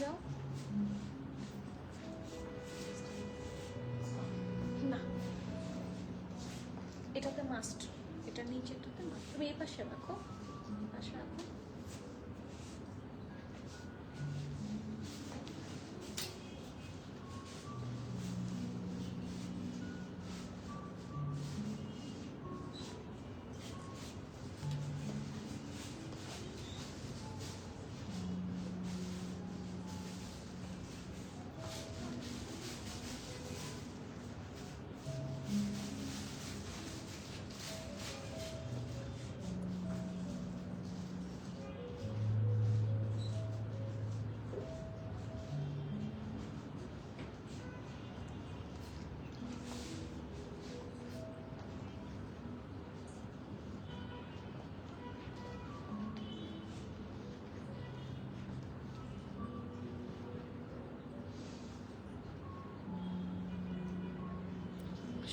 যাও না, এটাতে মাস্ট, এটা নিচেটাতে মাস্ট। তুমি এই পাশে রাখো, পাশে রাখো।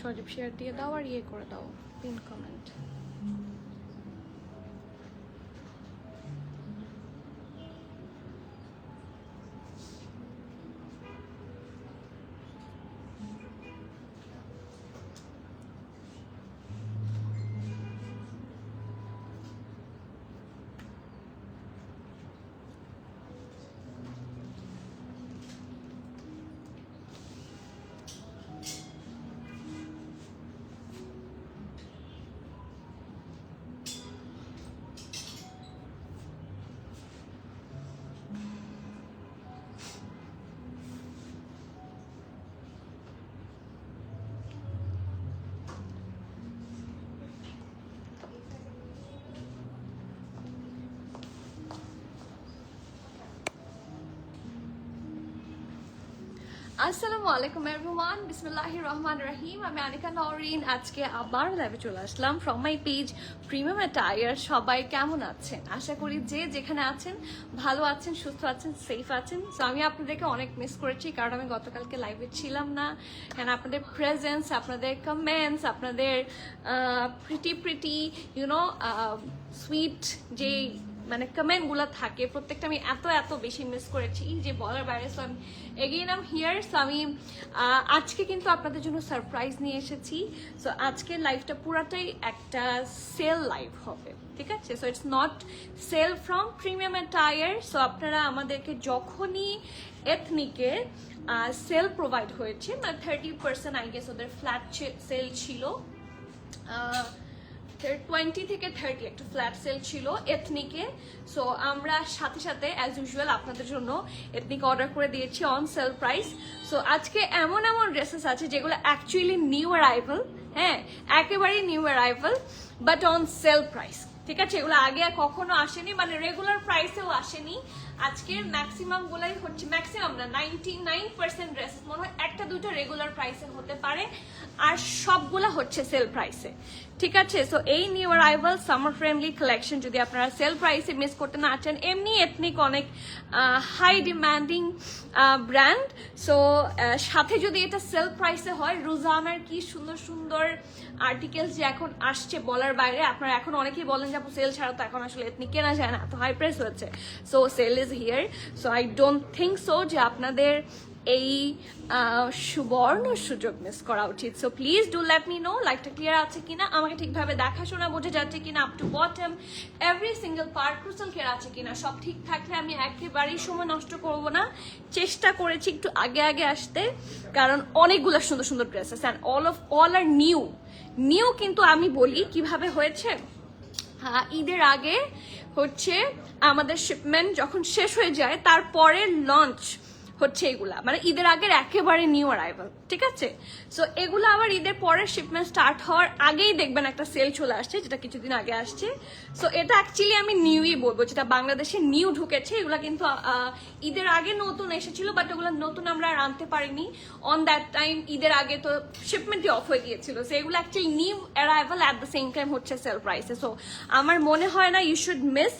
সজীব শেয়ার দিয়ে দাও আর ইয়ে করে দাও, পিন কমেন্ট। আসসালামু আলাইকুম এভরিওয়ান, বিসমিল্লাহির রহমানির রহিম। আমি আনিকা নওরিন। আজকে আবার লাইভে চলে আসলাম from my page premium attire. সবাই কেমন আছেন? আশা করি যে যেখানে আছেন ভালো আছেন, সুস্থ আছেন, সেফ আছেন। সো আমি আপনাদেরকে অনেক মিস করেছি, কারণ আমি গতকালকে লাইভে ছিলাম না। অ্যান্ড আপনাদের প্রেজেন্স, আপনাদের কমেন্টস, আপনাদের প্রিটি ইউনো সুইট যে মানে কমেন্টগুলো থাকে, প্রত্যেকটা আমি এত এত বেশি মিস করেছি যে বলার বাইরে। সো আমি এগেইন আম হিয়ার। সো আমি আজকে কিন্তু আপনাদের জন্য সারপ্রাইজ নিয়ে এসেছি। সো আজকের লাইভটা পুরাটাই একটা সেল লাইভ হবে, ঠিক আছে? So it's not sale from premium attire. So আপনারা আমাদেরকে যখনই এথনিকে সেল প্রোভাইড হয়েছে, মানে 30% আই গেস ওদের ফ্ল্যাট সেল ছিল, 20 থেকে 30 একটা ফ্ল্যাট সেল ছিল এথনিকে। সো আমরা সাথে সাথে অ্যাজ ইউজুয়াল আপনাদের জন্য এথনিক অর্ডার করে দিয়েছি অন সেল প্রাইস। সো আজকে এমন এমন ড্রেসেস আছে যেগুলো অ্যাকচুয়ালি নিউ অ্যারাইভাল, হ্যাঁ একেবারেই new arrival, but on sale price, ঠিক আছে? এগুলো আগে আর কখনো আসেনি, মানে রেগুলার প্রাইসেও আসেনি। আজকের ম্যাক্সিমাম গুলাই হচ্ছে, ম্যাক্সিমাম না 99% ড্রেসেস মনে হয় একটা দুটো রেগুলার প্রাইসে হতে পারে, আর সবগুলা হচ্ছে সেল প্রাইসে, ঠিক আছে? সো এই new arrival summer friendly collection যদি আপনারা সেল প্রাইসে মিস করতে না চান, এমনি এথনিক অনেক হাই ডিমান্ডিং ব্র্যান্ড। সো সাথে যদি এটা সেল প্রাইসে হয়, রুজানার কি সুন্দর সুন্দর আর্টিকেলস যে এখন আসছে বলার বাইরে। আপনারা এখন অনেকেই বলেন যে আপু সেল ছাড়া তো এখন আসলে এথনিক কেনা যায় না, তো হাই প্রাইস হচ্ছে। So sale is here. So I don't think so যে আপনাদের এই সুবর্ণ সুযোগ মিস করা উচিত। So please do let me know লাইকটা ক্লিয়ার আছে কিনা, আমাকে ঠিকভাবে দেখাশোনা বোঝা যাচ্ছে কিনা, up to bottom every single part crucial care আছে কিনা, সব ঠিক থাকলে আমি একেবারেই সময় নষ্ট করব না। চেষ্টা করেছি একটু আগে আগে আসতে, কারণ অনেকগুলো সুন্দর সুন্দর ড্রেসেস অ্যান্ড অল আর নিউ। কিন্তু আমি বলি কিভাবে হয়েছে। ঈদের আগে হচ্ছে আমাদের শিপমেন্ট যখন শেষ হয়ে যায়, তারপরে লঞ্চ হচ্ছে এগুলা, মানে ঈদের আগের একেবারে নিউ অ্যারাইভাল, ঠিক আছে? সো এগুলো আবার ঈদের পরের শিপমেন্ট স্টার্ট হওয়ার আগেই দেখবেন একটা সেল চলে আসছে, যেটা কিছুদিন আগে আসছে। সো এটা অ্যাকচুয়ালি আমি নিউই বলবো, যেটা বাংলাদেশে নিউ ঢুকেছে। এগুলা কিন্তু ঈদের আগে নতুন এসেছিল, বাট ওগুলো নতুন আমরা আর আনতে পারিনি অন দ্যাট টাইম। ঈদের আগে তো শিপমেন্টই অফ হয়ে গিয়েছিল। সো এগুলো actually new arrival at the same time হচ্ছে সেল প্রাইসে। সো আমার মনে হয় না ইউ শুড মিস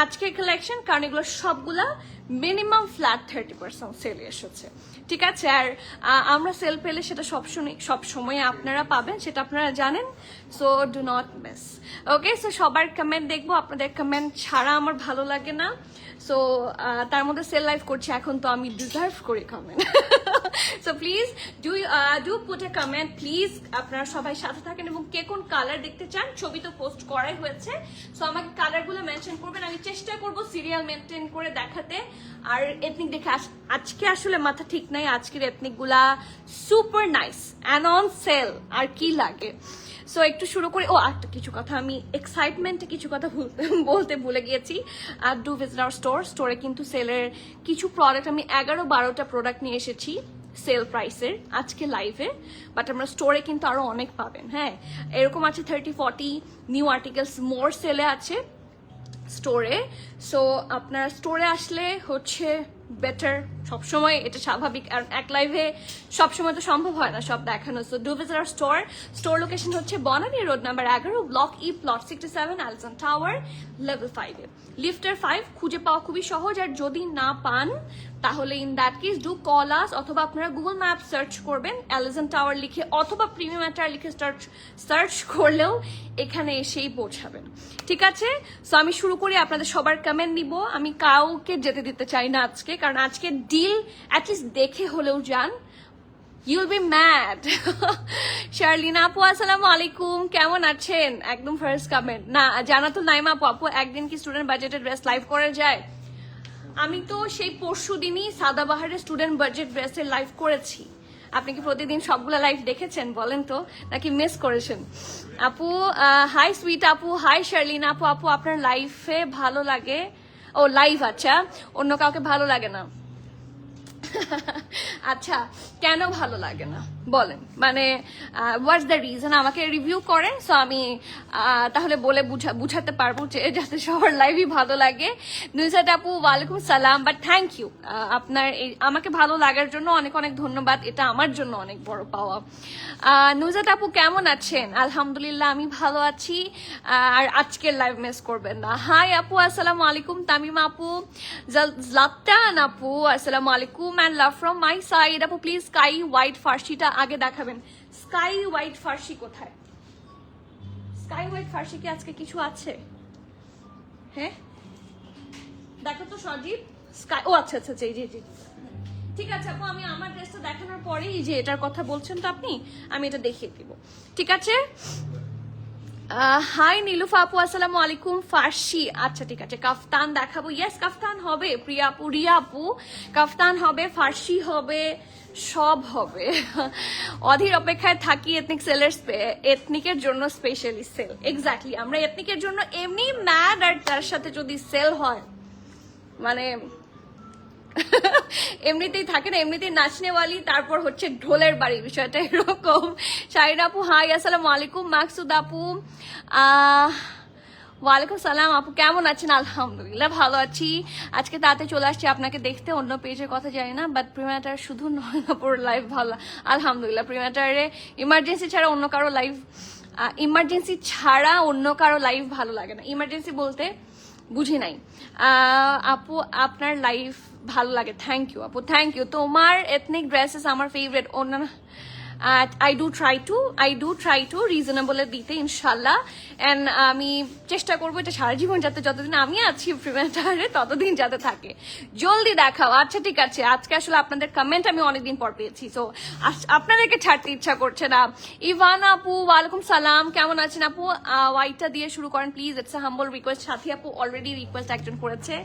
আজকের কালেকশন, কারণ এগুলো সবগুলা মিনিমাম ফ্ল্যাট 30% সেল এসেছে, ঠিক আছে? আর আমরা সেল পেলে সেটা সব সময় আপনারা পাবেন, সেটা আপনারা জানেন। So do not miss, okay? So সবার কমেন্ট দেখবো, আপনাদের কমেন্ট ছাড়া আমার ভালো লাগে না। সো তার মধ্যে সেল লাইভ করছি এখন, তো আমি ডিজার্ভ করি comment. So please do put a comment please. আপনারা সবাই সাথে থাকেন, এবং কে কোন কালার দেখতে চান ছবি তো পোস্ট করাই হয়েছে। সো আমাকে কালারগুলো মেনশন করবেন, আমি চেষ্টা করব সিরিয়াল মেনটেন করে দেখাতে। আর এথনিক দেখে আজকে আসলে মাথা ঠিক নাই, আজকের এথনিক গুলা super nice and on sale, আর কি লাগে। সো একটু শুরু করে, একটা কিছু কথা, আমি এক্সাইটমেন্টে কিছু কথা বলতে ভুলে গিয়েছি। আর ডু ভিজিট আওয়ার স্টোরে কিন্তু সেলের কিছু প্রোডাক্ট, আমি 11-12টা প্রোডাক্ট নিয়ে এসেছি সেল প্রাইসের আজকে লাইভে, বাট আমরা স্টোরে কিন্তু আরো অনেক পাবেন। হ্যাঁ, এরকম আছে 30-40 নিউ আর্টিকেলস মোর সেলে আছে স্টোরে। সো আপনারা স্টোরে আসলে হচ্ছে বেটার সবসময়, এটা স্বাভাবিক, কারণ এক লাইভে সবসময় তো সম্ভব হয় না সব দেখানো। So do visit our store location হচ্ছে Banani road number 11, block E, plot 67, Alson tower, level 5-এ। লিফটার 5 খুঁজে পাওয়া খুবই সহজ, আর যদি না পান তাহলে in that case do call আস, অথবা আপনারা গুগল ম্যাপ সার্চ করবেন অ্যালসন টাওয়ার লিখে, অথবা প্রিমিয়াম অ্যাটার লিখে সার্চ করলেও এখানে এসেই পৌঁছাবেন, ঠিক আছে? সো আমি শুরু করি, আপনাদের সবার কমেন্ট নিব। আমি কাউকে যেতে দিতে চাই না আজকে, কারণ আজকে ডিল অ্যাটলিস্ট দেখে হলেও যান, ইউল বি ম্যাড। শার্লিনা আপু আসসালামু আলাইকুম, কেমন আছেন? একদম ফার্স্ট কমেন্ট না, জানাতুল নাইমা আপু, একদিন কি স্টুডেন্ট বাজেটের ড্রেস লাইভ করা যায়? আমি তো সেই পরশু দিনই সাদাবাহারের স্টুডেন্ট বাজেট ড্রেসের লাইভ করেছি। আপনি কি প্রতিদিন সবগুলা লাইভ দেখেছেন বলেন তো, নাকি মিস করেছেন? আপু হাই সুইট আপু, হাই শার্লিনা আপু। আপু আপনার লাইফে ভালো লাগে? ও লাইভ, আচ্ছা, অন্য কাউকে ভালো লাগে না? আচ্ছা, কেন ভালো লাগে না বলেন, মানে হোয়াটস দ্য রিজন? আমাকে রিভিউ করেন, সো আমি তাহলে বলে বুঝাতে পারবো যে যাতে সবার লাইভই ভালো লাগে। নুসাদ আপু ওয়ালাইকুম সালাম, বাট থ্যাংক ইউ, আপনার এই আমাকে ভালো লাগার জন্য অনেক অনেক ধন্যবাদ, এটা আমার জন্য অনেক বড় পাওয়া। নুসাদ আপু কেমন আছেন? আলহামদুলিল্লাহ আমি ভালো আছি, আর আজকের লাইভ মিস করবেন না। হাই আপু আসসালামু আলাইকুম, তামিমা আপু, জলাপ্তান আপু আসসালামু আলাইকুম, and love from my side। আপু প্লিজ স্কাই হোয়াইট ফার্সিটা আগে দেখাবেন। স্কাই হোয়াইট ফার্সি কোথায়? স্কাই হোয়াইট ফার্সি কি আজকে কিছু আছে? হ্যাঁ দেখো তো সজীব, স্কাই, আচ্ছা আচ্ছা, জি জি জি, ঠিক আছে আপু, আমি আমার ড্রেসটা দেখানোর পরেই, যে এটার কথা বলছেন তো আপনি, আমি এটা দেখিয়ে দিব, ঠিক আছে? হাই নীলুফা আপু আসসালামু আলাইকুম, ফার্সি, আচ্ছা ঠিক আছে, কাফতান দেখাবো। ইয়েস কাফতান হবে, প্রিয়া আপু, রিয়া আপু, কাফতান হবে, ফার্সি হবে, সব হবে। অধীর অপেক্ষায় থাকি এথনিক সেলার্স, এথনিকের জন্য স্পেশালি সেল। এক্স্যাক্টলি, আমরা এথনিকের জন্য এমনি ম্যাড, আর তার সাথে যদি সেল হয় মানে এমনিতেই থাকে না, এমনিতেই নাচনেওয়ালি, তারপর হচ্ছে ঢোলের বাড়ি, বিষয়টা এরকম। শাহিন আপু হাই আসসালামু আলাইকুম, মাকসুদ আপু ওয়ালাইকুম সালাম আপু, কেমন আছেন? আলহামদুলিল্লাহ ভালো আছি। আজকে তাতে চলে আসছি আপনাকে দেখতে, অন্য পেজের কথা জানি না, বাট প্রিমিয়াটার শুধু নয়নাপুর লাইভ ভালো, আলহামদুলিল্লাহ। প্রিমিয়াটারে ইমার্জেন্সি ছাড়া অন্য কারো লাইভ ভালো লাগে না। ইমার্জেন্সি বলতে বুঝি নাই। আপু আপনার লাইফ ভালো লাগে, থ্যাংক ইউ আপু, থ্যাংক ইউ। তোমার এথনিক ড্রেসেস আমার ফেভারিট, অন্যান্য I do try to reasonable দিতে ইনশাল্লাহ, এন্ড আমি চেষ্টা করবো এটা সারা জীবন যাতে, যতদিন আমি আছি প্রিমিয়াটারে ততদিন যাতে থাকে। জলদি দেখাও, আচ্ছা ঠিক আছে। আজকে আসলে আপনাদের কমেন্ট আমি অনেকদিন পর পেয়েছি, তো আপনাদেরকে ছাড়তে ইচ্ছা করছে না। ইভান আপু ওয়ালাইকুম সালাম, কেমন আছেন আপু? হোয়াইটটা দিয়ে শুরু করেন please, it's a humble request. সাথী আপু অলরেডি রিকোয়েস্ট একজন করেছে,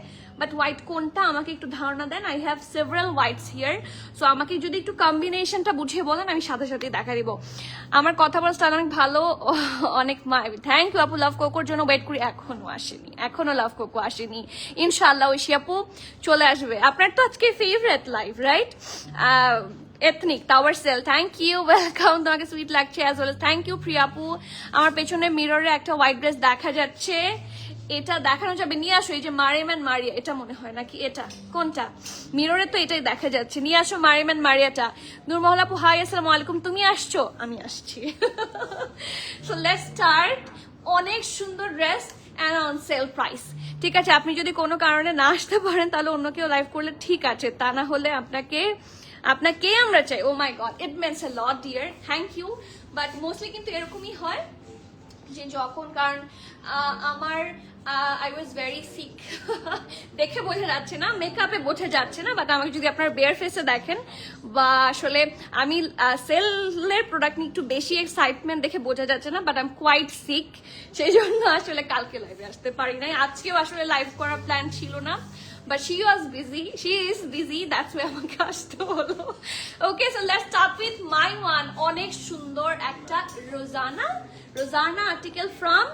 বাট হোয়াইট কোনটা আমাকে একটু ধারণা দেন। I have several whites here, so আমাকে যদি একটু কম্বিনেশনটা বুঝিয়ে বলেন, আমি সাথে সাথে দেখা দিব। আমার কথা বলার স্টাইল অনেক ভালো, অনেক মায়াবী, থ্যাংক ইউ আপু। লাভ কোকোর জন্য ওয়েট করি, এখনো লাভ কোকো আসেনি, ইনশাল্লাহ ঐশী আপু চলে আসবে। আপনার তো আজকে favourite live, right? Ethnic tower sale, thank you, welcome. তোমাকে সুইট লাগছে as well, thank you Priya আপু। আমার পেছনে মিররে একটা হোয়াইট ড্রেস দেখা যাচ্ছে, এটা দেখানো যাবে, নিয়ে আসো। এই যে মারিয়াম এন্ড মারিয়া, এটা মনে হয় নাকি, এটা কোনটা? মিররে তো এটাই দেখা যাচ্ছে, নিয়ে আসো মারিয়াম এন্ড মারিয়াটা। নূরমহল আপু হাই আসসালামু আলাইকুম, তুমি আসছো? আমি আসছি। So let's start. অনেক সুন্দর dress, and on sale price. ঠিক আছে, আপনি যদি কোনো কারণে না আসতে পারেন তাহলে অন্য কেউ লাইভ করলে ঠিক আছে, তা না হলে আপনাকে আমরা চাই। Oh my god, it means a lot dear, thank you. But mostly কিন্তু এরকমই হয় যে যখন, কারণ আমার আই ওয়াজ ভেরি সিক, দেখে বোঝা যাচ্ছে না, মেকআপে বোঝা যাচ্ছে না, বাট আমাকে যদি আপনার বেয়ার ফেসে দেখেন বা আসলে আমি সেলের প্রোডাক্ট নিয়ে একটু বেশি এক্সাইটমেন্ট দেখে বোঝা যাচ্ছে না, but I am quite sick, সেই জন্য আসলে কালকে লাইভে আসতে পারি নাই। আজকেও আসলে লাইভ করার প্ল্যান ছিল না, but she is busy, that's why আমাকে আসতে হলো। Okay, so let's start with my one. অনেক সুন্দর একটা রোজানা আর্টিকেল ফ্রম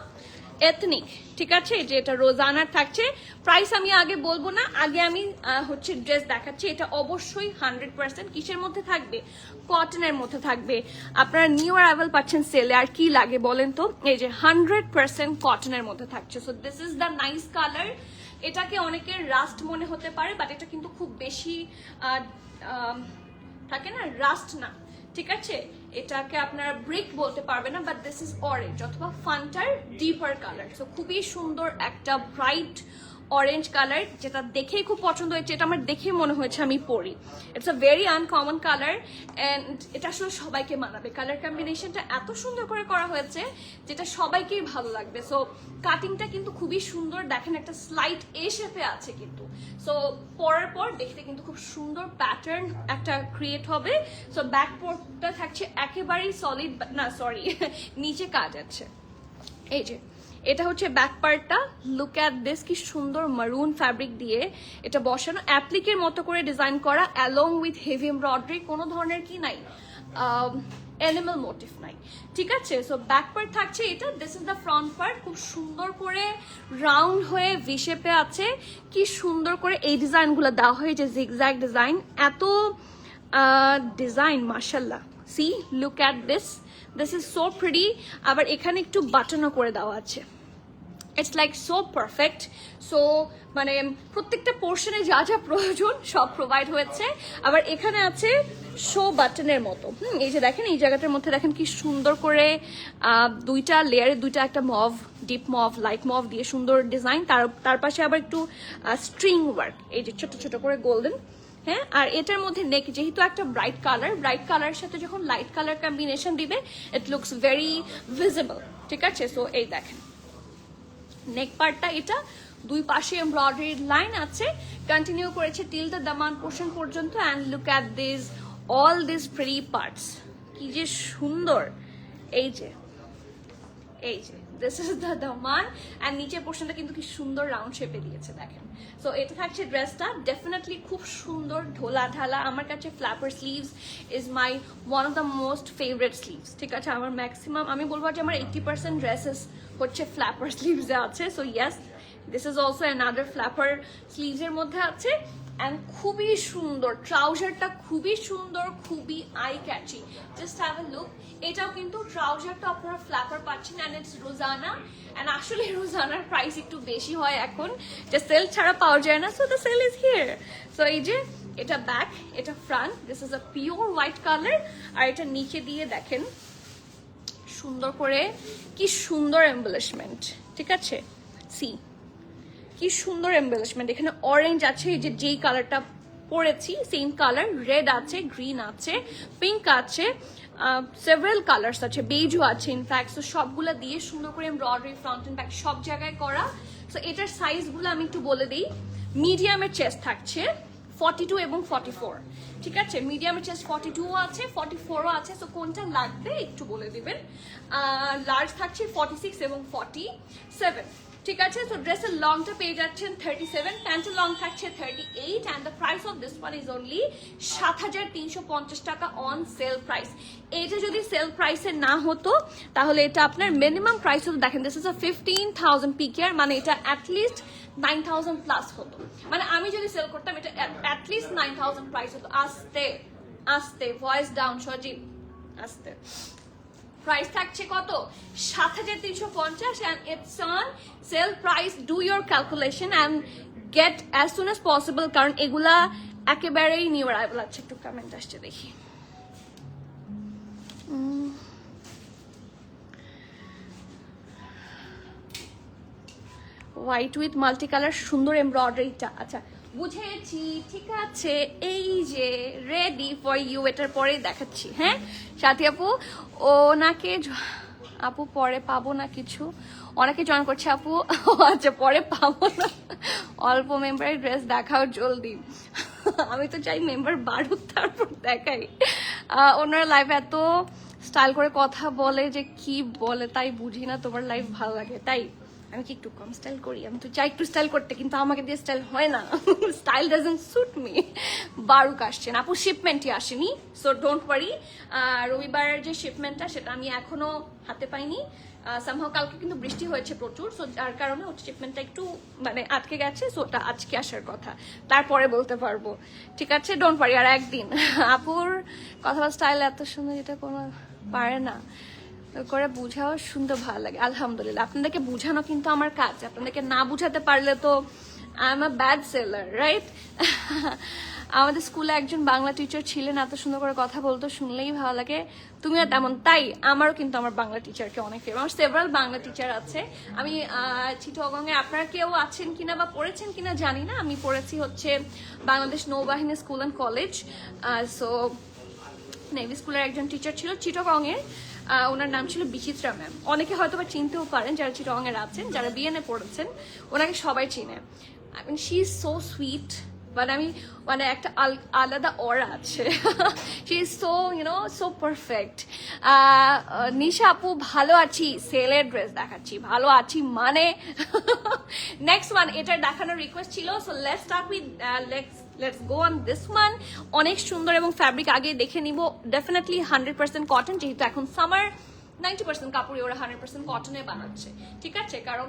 এথনিক। ঠিক আছে, যে এটা রোজানার থাকছে। প্রাইস আমি আগে বলবো না, আগে আমি হচ্ছে ড্রেস দেখাচ্ছি। এটা অবশ্যই 100% কিসের মধ্যে থাকবে? কটনের মধ্যে থাকবে। আপনারা নিউ অ্যারাইভাল পাচ্ছেন সেলে, আর কি লাগে বলেন তো? এই যে 100% কটনের মধ্যে থাকছে। So this is the nice colour. এটাকে অনেকের রাস্ট মনে হতে পারে, বাট এটা কিন্তু খুব বেশি থাকে না, রাস্ট না। ঠিক আছে, এটাকে আপনারা ব্রিক বলতে পারবেন না, বাট দিস ইজ অরেঞ্জ অথবা ফান্টার ডিপার কালার। সো খুবই সুন্দর একটা ব্রাইট অরেঞ্জ কালার, যেটা দেখেই খুব পছন্দ হয়েছে। এটা আমার দেখেই মনে হয়েছে আমি পরি। It's a very uncommon colour and এটা আসলে সবাইকে মানাবে। কালার কম্বিনেশনটা এত সুন্দর করে করা হয়েছে যেটা সবাইকেই ভালো লাগবে। সো কাটিংটা কিন্তু খুবই সুন্দর, দেখেন একটা স্লাইট এ শেপে আছে কিন্তু। সো পরার পর দেখতে কিন্তু খুব সুন্দর প্যাটার্ন একটা ক্রিয়েট হবে। সো ব্যাক পোর্টটা থাকছে একেবারেই সলিড, না সরি, নিচে কাজ আছে। এই যে এটা হচ্ছে ব্যাক পার্টটা। লুক অ্যাট দিস, কি সুন্দর মারুন ফ্যাব্রিক দিয়ে এটা বসানো, অ্যাপ্লিকের মতো করে ডিজাইন করা, অ্যালং উইথ হেভি এমব্রয়ডারি, কোনো ধরনের কি নাই, অ্যানিমাল মোটিভ নাই। ঠিক আছে, সো ব্যাক পার্ট থাকছে এটা। This is the front part, খুব সুন্দর করে রাউন্ড হয়ে ভি শেপে আছে। কি সুন্দর করে এই ডিজাইনগুলো দেওয়া হয়, যে জিগজ্যাগ ডিজাইন, এত ডিজাইন মাশাল্লাহ। See, look at this, this is so pretty. আবার এখানে একটু বাটনও করে দেওয়া আছে। It's like so perfect. So মানে প্রত্যেকটা পোর্শনে যা যা প্রয়োজন সব প্রোভাইড হয়েছে। আবার এখানে আছে শো বাটনের মতো। এই যে দেখেন, এই জায়গাটার মধ্যে দেখেন কি সুন্দর করে দুইটা লেয়ারে দুইটা, একটা mauve, deep mauve, light mauve দিয়ে সুন্দর ডিজাইন। তার পাশে আবার একটু স্ট্রিং ওয়ার্ক, এই যে ছোট ছোট করে গোল্ডেন। হ্যাঁ, আর এটার মধ্যে নেক, যেহেতু একটা ব্রাইট কালারের সাথে যখন লাইট কালার কম্বিনেশন দিবে, ইট লুকস ভেরি ভিজিবল। ঠিক আছে, সো এই দেখেন নেক পার্টটা, এটা দুই পাশে এমব্রয়ডারি লাইন আছে, কন্টিনিউ করেছে টিল দ্য দামান পোর্শন পর্যন্ত। And look at this, all this pretty parts, কি যে সুন্দর। এই যে this is the Daman, and নিচের পোর্শনটা কিন্তু কি সুন্দর রাউন্ড শেপে দিয়েছে দেখেন। সো এটা থাকছে ড্রেসটা, ডেফিনেটলি খুব সুন্দর ঢোলা ঢালা। আমার কাছে flapper sleeves is my one of the most favourite sleeves. ঠিক আছে, আমার ম্যাক্সিমাম, আমি বলবো যে আমার 80% ড্রেসেস হচ্ছে ফ্ল্যাপার স্লিভসে আছে। So yes, this is also another flapper স্লিভসের মধ্যে আছে। অ্যান্ড খুবই সুন্দর, ট্রাউজারটা খুবই সুন্দর, খুবই eye catchy. Just have a look. এটাও কিন্তু ট্রাউজারটা আপনারা ফ্ল্যাপার পাচ্ছেন, অ্যান্ড ইটস রোজানা। অ্যান্ড আসলে রোজানার প্রাইস একটু বেশি হয় এখন, যে সেল ছাড়া পাওয়া যায় না। So the sale is here. So এই যে এটা ব্যাক, এটা front, this is a pure white colour. আর এটা নিচে দিয়ে দেখেন সুন্দর করে, কি সুন্দর এমবেলিশমেন্ট। ঠিক আছে, সি, কি সুন্দর এমবেলিশমেন্ট। এখানে অরেঞ্জ আছে, এই যে যেই কালারটা পরেছি সেম কালার, রেড আছে, গ্রিন আছে, পিঙ্ক আছে, সেভারাল কালার্স আছে, বেজও আছে ইনফ্যাক্ট। সো সবগুলা দিয়ে সুন্দর করে এমব্রয়ডারি ফ্রন্ট এন্ড ব্যাক সব জায়গায় করা। সো এটার সাইজগুলো আমি একটু বলে দিই। মিডিয়ামের চেস্ট থাকছে 42 এবং 44। ঠিক আছে, মিডিয়ামের চেস্ট 42 আছে, 44ও আছে। সো কোনটা লাগবে একটু বলে দিবেন। লার্জ থাকছে 46 এবং 47। ঠিক আছে, সো ড্রেসের লংটা পেয়ে যাচ্ছেন 37, প্যান্টের লং থাকছে 38, and the price of this one is only 7,350 টাকা অন সেল প্রাইস। এটা যদি সেল প্রাইসে না হতো তাহলে এটা আপনার মিনিমাম প্রাইস হতো, দেখেন দিস ইজ আ 15,000 পিকেয়ার, মানে এটা অ্যাটলিস্ট 9,000 প্লাস হতো। মানে আমি যদি সেল করতাম এটা অ্যাটলিস্ট 9,000 প্রাইস হতো। আস্তে আস্তে, ভয়েস ডাউন সজীব, আস্তে। প্রাইস থাকছে কত? 7,350, and it's on sale price. Do your calculation and get as soon as possible, কারণ এগুলা একেবারেই নিউ অ্যারাইভাল আছে। একটু কমেন্ট আসছে দেখি। হোয়াইট উইথ মাল্টি কালার, সুন্দর এমব্রয়ডারিটা। আচ্ছা বুঝেছি, ঠিক আছে, এই যে রেডি ফর ইউ, এটার পরে দেখাচ্ছি। হ্যাঁ সাথী আপু, ওনাকে আপু পরে পাবো না কিছু, অনেকে জয়েন করছে আপু। আচ্ছা পরে পাবো না, অল্প মেম্বারের ড্রেস দেখাও জলদি। আমি তো চাই মেম্বার বাড়ুক তারপর দেখাই। ওনার লাইফ এত স্টাইল করে কথা বলে যে কি বলে তাই বুঝি না, তোমার লাইফ ভালো লাগে তাই। আমি কি একটু কম স্টাইল করি? আমি তো চাই একটু স্টাইল করতে, কিন্তু আমাকে দিয়ে স্টাইল হয় না। Style doesn't suit me. বারুক আসছেন আপু, শিপমেন্টই আসেনি, সো ডোন্ট ওয়ারি। রবিবারের যে শিপমেন্টটা সেটা আমি এখনো হাতে পাইনি। সামহাও কালকে কিন্তু বৃষ্টি হয়েছে প্রচুর, সো যার কারণে ওটা শিপমেন্টটা একটু মানে আটকে গেছে, সো ওটা আজকে আসার কথা, তারপরে বলতে পারবো। ঠিক আছে, ডোন্ট ওয়ারি। আর একদিন আপুর কথা স্টাইল এত সুন্দর, এটা কোনো পারে না করে বুঝাও, শুনতে ভালো লাগে। আলহামদুলিল্লাহ, আপনাদেরকে বুঝানো কিন্তু আমার কাজ, আপনাদেরকে না বুঝাতে পারলে তো I am a bad seller, right? আমাদের স্কুলে একজন বাংলা টিচার ছিলেন, এত সুন্দর করে কথা বলতো, শুনলেই ভালো লাগে। তুমিও তেমন, তাই আমারও কিন্তু আমার বাংলা টিচারকে অনেক ফেভার। আমার সেভারাল বাংলা টিচার আছে। আমি চিটাগংয়ে, আপনারা কেউ আছেন কিনা বা পড়েছেন কিনা জানি না, আমি পড়েছি হচ্ছে বাংলাদেশ নৌবাহিনী school and college. So navy স্কুলের একজন টিচার ছিল চিটাগংয়ের, ওনার নাম ছিল বিচিত্রা ম্যাম। অনেকে হয়তো বা চিনতেও পারেন যারা চিটাগংয়ের আছেন, যারা বিএনএ পড়েছেন, ওনাকে সবাই চিনে। I mean she is so sweet, but আমি মানে একটা আলাদা অরা আছে। She is so so perfect. Nisha আপু, ভালো আছি, সেলের ড্রেস দেখাচ্ছি, ভালো আছি মানে। নেক্সট ওয়ান, এটা দেখানোর রিকোয়েস্ট ছিল, so let's start with let's go on this one. অনেক সুন্দর এবং ফ্যাব্রিক আগে দেখে নিব। ডেফিনেটলি 100% কটন, যেহেতু এখন সামার, 90% কাপড়ে ওরা 100% কটনে বানাচ্ছে। ঠিক আছে, কারণ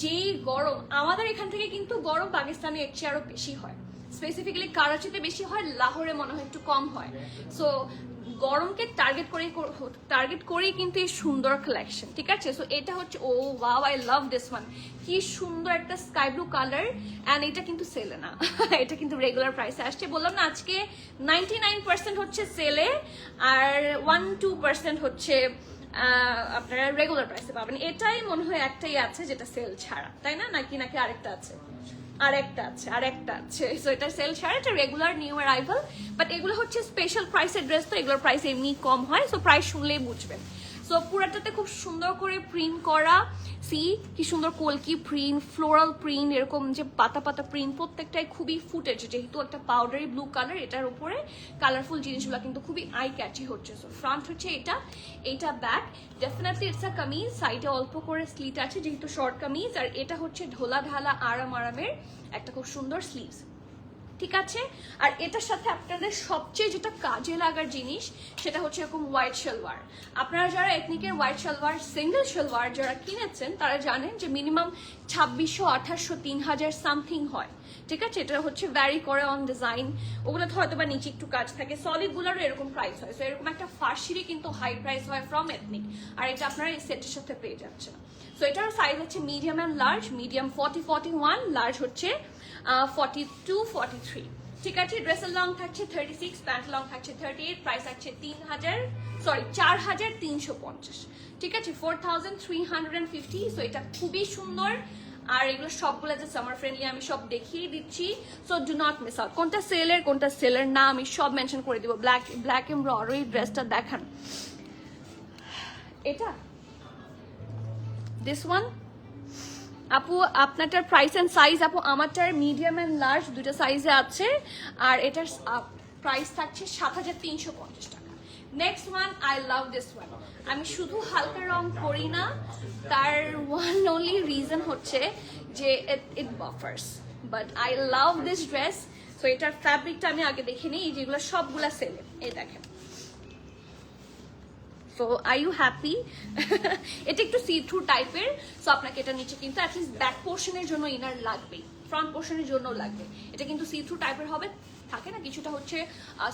যেই গরম আমাদের এখান থেকে, কিন্তু গরম পাকিস্তানে এর চেয়ে আরো বেশি হয়। স্পেসিফিক্যালি কারাচিতে বেশি হয়, লাহোরে মনে হয় একটু কম হয়। সো গরমকে টার্গেট করেই কিন্তু এই সুন্দর কালেকশন। ঠিক আছে, সো এটা হচ্ছে, oh wow, I love this one. কি সুন্দর একটা স্কাই ব্লু কালার, অ্যান্ড এটা কিন্তু সেলে না, এটা কিন্তু রেগুলার প্রাইসে আসছে। বললাম না, আজকে 99% হচ্ছে সেলে, আর 1-2% হচ্ছে আপনারা রেগুলার প্রাইসে পাবেন। এটাই মনে হয় একটাই আছে যেটা সেল ছাড়া, তাই না? নাকি আরেকটা আছে? আরেকটা আছে। সো এটা সেল ছাড়া, এটা রেগুলার নিউ অ্যারাইভাল। বাট এগুলো হচ্ছে স্পেশাল প্রাইসের ড্রেস, তো এগুলোর প্রাইস এমনি কম হয়, সো প্রাইস শুনলেই বুঝবেন। সো পুরাটাতে খুব সুন্দর করে প্রিন্ট করা, সি কি সুন্দর কলকি প্রিন্ট, ফ্লোরাল প্রিন্ট, এরকম যে পাতা পাতা প্রিন্ট, প্রত্যেকটাই খুবই ফুটেজ। যেহেতু একটা পাউডারি ব্লু কালার, এটার উপরে কালারফুল জিনিসগুলো কিন্তু খুবই আই ক্যাচি হচ্ছে। সো ফ্রন্ট হচ্ছে এটা back, definitely it's a kameez, সাইডে অল্প করে স্লিট আছে যেহেতু শর্ট কামিজ, আর এটা হচ্ছে ঢোলা ঢালা আরামের একটা খুব সুন্দর স্লিভস। ঠিক আছে, আর এটার সাথে আপনাদের সবচেয়ে যেটা কাজে লাগার জিনিস, সেটা হচ্ছে এরকম হোয়াইট সালোয়ার। আপনারা যারা এথনিকের হোয়াইট সালোয়ার, সিঙ্গেল সালোয়ার যারা কিনেছেন, তারা জানেন যে মিনিমাম 2600, 2800, 3000 সামথিং হয়। ঠিক আছে, এটা হচ্ছে ভ্যারি করে অন ডিজাইন, ওগুলোতে হয়তো বা নিচে একটু কাজ থাকে। সলিড গুলোরও এরকম প্রাইস হয়। সো এরকম একটা ফার্সিরই কিন্তু হাই প্রাইস হয় ফ্রম এথনিক, আর এটা আপনারা এই সেটের সাথে পেয়ে যাচ্ছেন। সো এটার সাইজ হচ্ছে medium and large. Medium 40-41, large হচ্ছে 42-43। ঠিক আছে, ড্রেসের লং থাকছে 36, প্যান্ট লং থাকছে 38, প্রাইস আছে 4350। ঠিক আছে, 4350। সো এটা খুবই সুন্দর, আর এগুলো সবগুলো যে সামার ফ্রেন্ডলি আমি সব দেখিয়ে দিচ্ছি। So do not miss out. কোনটা সেলের না আমি সব মেনশন করে দিব। ব্ল্যাক এমব্রয়ডারি ড্রেসটা দেখান, এটা দিস ওয়ান আপু। আপনারটার প্রাইস এন্ড সাইজ আপু, আমারটার মিডিয়াম এন্ড লার্জ দুটো সাইজে আছে, আর এটার প্রাইস থাকছে 7350 টাকা। Next one, I love this one. আমি শুধু হালকা রং করি না, তার ওয়ান অনলি রিজন হচ্ছে যে it buffers, but I love this dress. So এটার ফ্যাব্রিকটা আমি আগে দেখে নিই, যেগুলো সবগুলা সেলে, এই দেখেন। So are you happy? এটা একটু সি থ্রু টাইপের, সো আপনাকে এটা নিচে কিন্তু অ্যাটলিস্ট ব্যাক পোর্শনের জন্য ইনার লাগবেই, ফ্রন্ট পোর্শনের জন্য লাগবে। এটা কিন্তু সি থ্রু টাইপের হবে, থাকে না কিছুটা হচ্ছে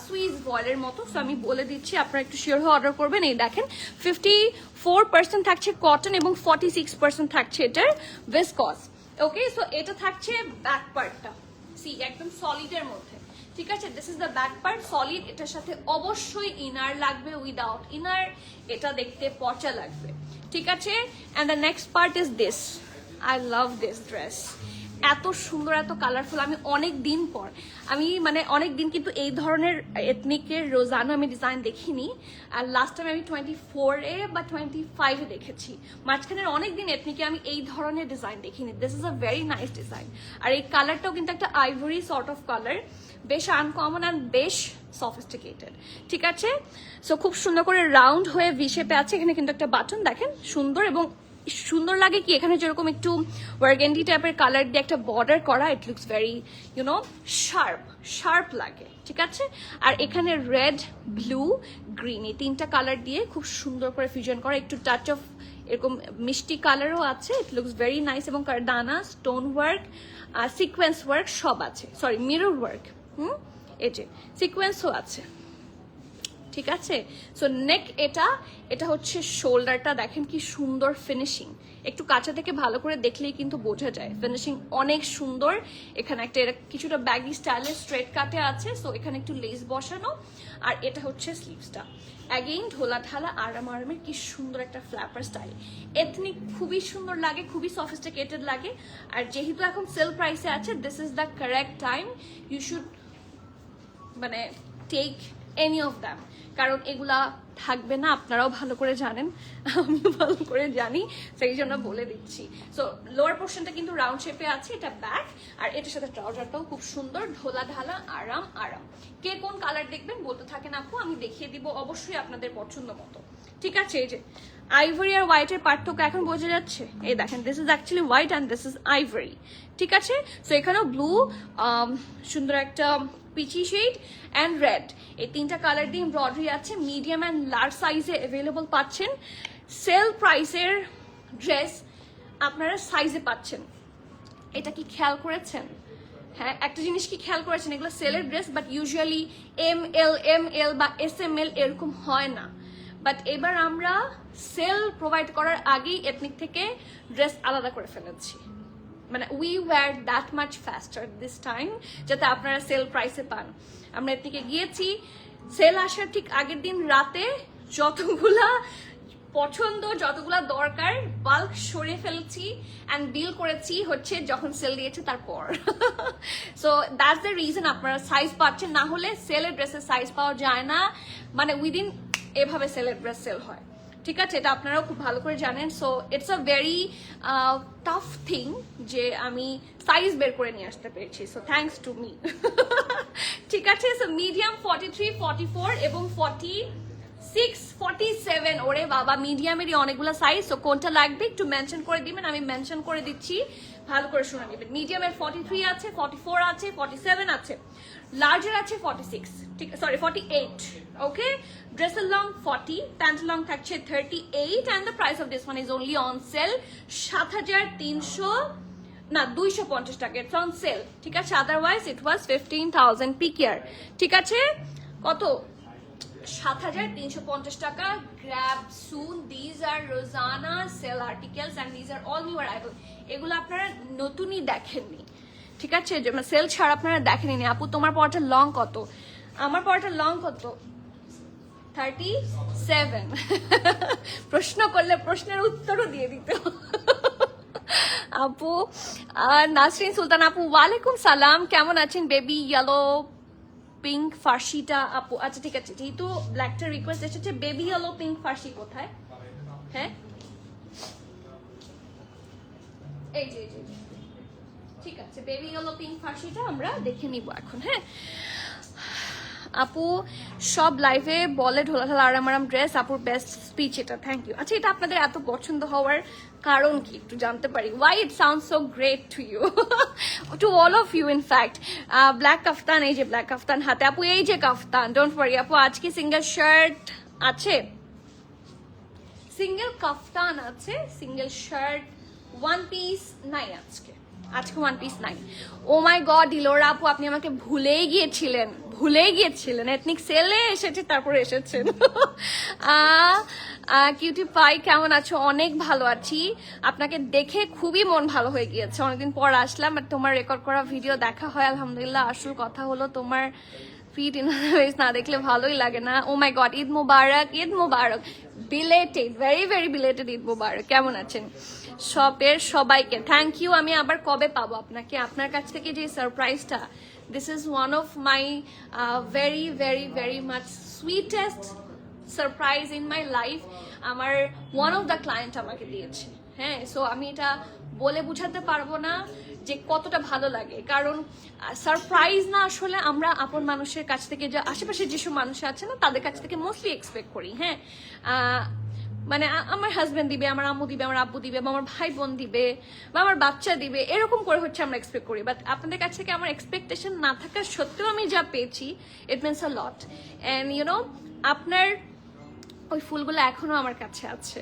সুইস বয়েলের মতো। সো আমি বলে দিচ্ছি, আপনারা একটু শিওর হয়ে অর্ডার করবেন। এই দেখেন, 54% থাকছে কটন এবং 46% থাকছে এটার ভিসকস। ওকে, সো এটা থাকছে ব্যাক পার্টটা, সি একদম সলিডের মধ্যে। ঠিক আছে, this is the back part, solid. এটার সাথে অবশ্যই ইনার লাগবে, উইদাউট ইনার এটা দেখতে পচা লাগবে। ঠিক আছে, and the next part is this. I love this dress, এত সুন্দর এত কালারফুল। আমি অনেক দিন পর, আমি মানে অনেক দিন কিন্তু এই ধরনের এথনিকের রোজানো আমি ডিজাইন দেখিনি। আর লাস্ট টাইম আমি 24-এ বা 25-এ দেখেছি, মাঝখানের অনেক দিন এথনিকে আমি এই ধরনের ডিজাইন দেখিনি। This is a very nice design. আর এই কালারটাও কিন্তু একটা আইভরি সর্ট অফ কালার, বেশ আনকমন অ্যান্ড বেশ সফিস্টিকেটেড, ঠিক আছে। সো খুব সুন্দর করে রাউন্ড হয়ে ভি শেপে আছে। এখানে কিন্তু একটা বাটন দেখেন সুন্দর, এবং সুন্দর লাগে কি এখানে যেরকম একটু ওয়ার্গেন্ডি টাইপের কালার দিয়ে একটা বর্ডার করা, it looks very you know sharp লাগে, ঠিক আছে। আর এখানে রেড, ব্লু, গ্রিন এই তিনটা কালার দিয়ে খুব সুন্দর করে ফিউশন করা, একটু টাচ অফ এরকম মিষ্টি কালারও আছে। ইট লুকস ভেরি নাইস। এবং কারদানা, স্টোন ওয়ার্ক, সিকোয়েন্স ওয়ার্ক সব আছে, সরি মিরর ওয়ার্ক, এই যে সিকোয়েন্সও আছে, ঠিক আছে। সো নেক, এটা হচ্ছে শোল্ডারটা, দেখেন কি সুন্দর ফিনিশিং। একটু কাছে থেকে ভালো করে দেখলেই কিন্তু বোঝা যায় ফিনিশিং অনেক সুন্দর। এখানে একটা কিছুটা ব্যাগি স্টাইলের স্ট্রেট কাটে আছে, সো এখানে একটু লেস বসানো। আর এটা হচ্ছে স্লিভসটা, অ্যাগেইন ঢোলা ঢালা আরামের কি সুন্দর একটা ফ্ল্যাপার স্টাইল। এথনিক খুবই সুন্দর লাগে, খুবই সফিস্টিকেটেড লাগে। আর যেহেতু এখন সেল প্রাইসে আছে, this is the correct time, you should মানে টেক এনি অফ দ্যাম, কারণ এগুলা থাকবে না, আপনারাও ভালো করে জানেন, আমিও ভালো করে জানি, সেই জন্য বলে দিচ্ছি। সো লোয়ার পোর্শনটা কিন্তু রাউন্ড শেপে আছে, এটা ব্যাক। আর এটার সাথে ট্রাউজারটাও খুব সুন্দর, ঢোলা ঢালা আরাম। কে কোন কালার দেখবেন বলতে থাকেন আপু, আমি দেখিয়ে দিব অবশ্যই আপনাদের পছন্দ মতো, ঠিক আছে। এই যে আইভরি আর হোয়াইটের পার্থক্য এখন বোঝা যাচ্ছে, এই দেখেন this is actually white and this is ivory, ঠিক আছে। সো এখানেও ব্লু, সুন্দর একটা পিচি শেড অ্যান্ড রেড, এই তিনটা কালার দিয়ে এমব্রয়ডারি আছে। মিডিয়াম অ্যান্ড লার্জ সাইজে অ্যাভেলেবল পাচ্ছেন। সেল প্রাইসের ড্রেস আপনারা সাইজে পাচ্ছেন, এটা কি খেয়াল করেছেন? হ্যাঁ, একটা জিনিস কি খেয়াল করেছেন, এগুলো সেলের ড্রেস, বাট ইউজুয়ালি ML বা SML এরকম হয় না। বাট এবার আমরা সেল প্রোভাইড করার আগেই এথনিক থেকে ড্রেস আলাদা করে ফেলেছি, মানে we were that much ফাস্টার this time, যাতে আপনারা সেল প্রাইসে পান। আমরা এথনিকে গিয়েছি সেল আসার ঠিক আগের দিন রাতে, যতগুলা পছন্দ যতগুলা দরকার বাল্ক সরিয়ে ফেলেছি অ্যান্ড বিল করেছি হচ্ছে যখন সেল দিয়েছে তারপর। সো দ্যাটস দ্য রিজন আপনারা সাইজ পাচ্ছেন, না হলে সেলের ড্রেসের সাইজ পাওয়া যায় না, মানে উইদিন এভাবে সেলের ড্রেস সেল হয়, ঠিক আছে। এটা আপনারাও খুব ভালো করে জানেন। So it's a very tough thing যে আমি সাইজ বের করে নিয়ে আসতে পেরেছি, সো থ্যাঙ্কস টু মি, ঠিক আছে। সো মিডিয়াম 43, 44 এবং 46, 47, ওরে বাবা, মিডিয়ামেরই অনেকগুলো সাইজ। সো কোনটা লাগবে একটু মেনশন করে দিবেন, আমি মেনশন করে দিচ্ছি, ভালো করে শুনে নেবেন। মিডিয়ামের 43 আছে, 44 আছে, 47 আছে, লার্জের আছে 46, ঠিক, সরি 48, ওকে। ড্রেসের লং 40, প্যান্ট লং থাকছে 38, and the price of this one is only on sale 7,250 টাকা, ইটস অন সেল, ঠিক আছে। আদারওয়াইজ ইট ওয়াজ 15,000 পিকিয়ার, ঠিক আছে। কত? 7,350 টাকা। Grab soon, these are Rozana sale articles and these are all new arrival. এগুলো আপনারা নতুনই দেখেননি, ঠিক আছে, সেল ছাড়া আপনারা দেখেনি। আপু তোমার পরটা লং কত? আমার পরটা লং কত? 37। প্রশ্ন করলে প্রশ্নের উত্তরও দিয়ে দিত আপু। নাসরিন সুলতান আপু, ওয়ালাইকুম সালাম, কেমন আছেন? বেবি ইয়েলো পিঙ্ক ফার্সিটা আপু, আচ্ছা ঠিক আছে, যেহেতু ব্ল্যাকটা রিকোয়েস্ট এসেছে, বেবি ইয়েলো পিঙ্ক ফার্সি কোথায়? হ্যাঁ, এই যে ঠিক আছে, বেবি ইয়েলো পিঙ্ক ফার্সিটা আমরা দেখে নিব এখন। হ্যাঁ আপু, সব লাইভে বলে ঢোলা ঢালা আরাম ড্রেস, আপুর বেস্ট স্পিচ এটা, থ্যাংক ইউ। আচ্ছা, এটা আপনাদের এত পছন্দ হওয়ার কারণ কি একটু জানতে পারি? Why it sound so great to you, to all of you in fact. Black kaftan, এই যে ব্ল্যাক কাফতান হাতে আপু, এই যে কাফতান, ডোন্ট ওয়ারি আপু, আজকে সিঙ্গেল শার্ট আছে, সিঙ্গেল কাফতান আছে, সিঙ্গেল শার্ট, ওয়ান পিস নাই আজকে ওয়ান পিস নাই। ও মাই গড ডিলোরা আপু, আপনি আমাকে ভুলেই গিয়েছিলেন এথনিক সেলে এসেছে তারপরে এসেছেন। কিউটি পাই, কেমন আছো? অনেক ভালো আছি, আপনাকে দেখে খুবই মন ভালো হয়ে গিয়েছে, অনেকদিন পর আসলাম। আর তোমার রেকর্ড করা ভিডিও দেখা হয় আলহামদুলিল্লাহ। আসল কথা হলো তোমার ফিট ইনওয়েজ না দেখলে ভালোই লাগে না। Oh my god, Eid Mubarak, belated, very very belated Eid Mubarak. কেমন আছেন? শপের সবাইকে থ্যাংক ইউ। আমি আবার কবে পাবো আপনাকে? আপনার কাছ থেকে যে সারপ্রাইজটা, this is one of my very very very much sweetest surprise in my life. আমার ওয়ান অফ দ্য ক্লায়েন্ট আমাকে দিয়েছে। হ্যাঁ, সো আমি এটা বলে বুঝাতে পারবো না যে কতটা ভালো লাগে, কারণ সারপ্রাইজ না আসলে আমরা আপন মানুষের কাছ থেকে, যে আশেপাশে যেসব মানুষ আছে না তাদের কাছ থেকে মোস্টলি এক্সপেক্ট করি। হ্যাঁ, মানে আমার হাজবেন্ড দিবে, আমার আম্মু দিবে, আমার আব্বু দিবে, বা আমার ভাই বোন দিবে, বা আমার বাচ্চা দিবে, এরকম করে হচ্ছে আমরা এক্সপেক্ট করি। বাট আপনাদের কাছ থেকে আমার এক্সপেকটেশন না থাকা সত্ত্বেও আমি যা পেয়েছি, it means a lot. And you know, আপনার ওই ফুলগুলো এখনো আমার কাছে আছে।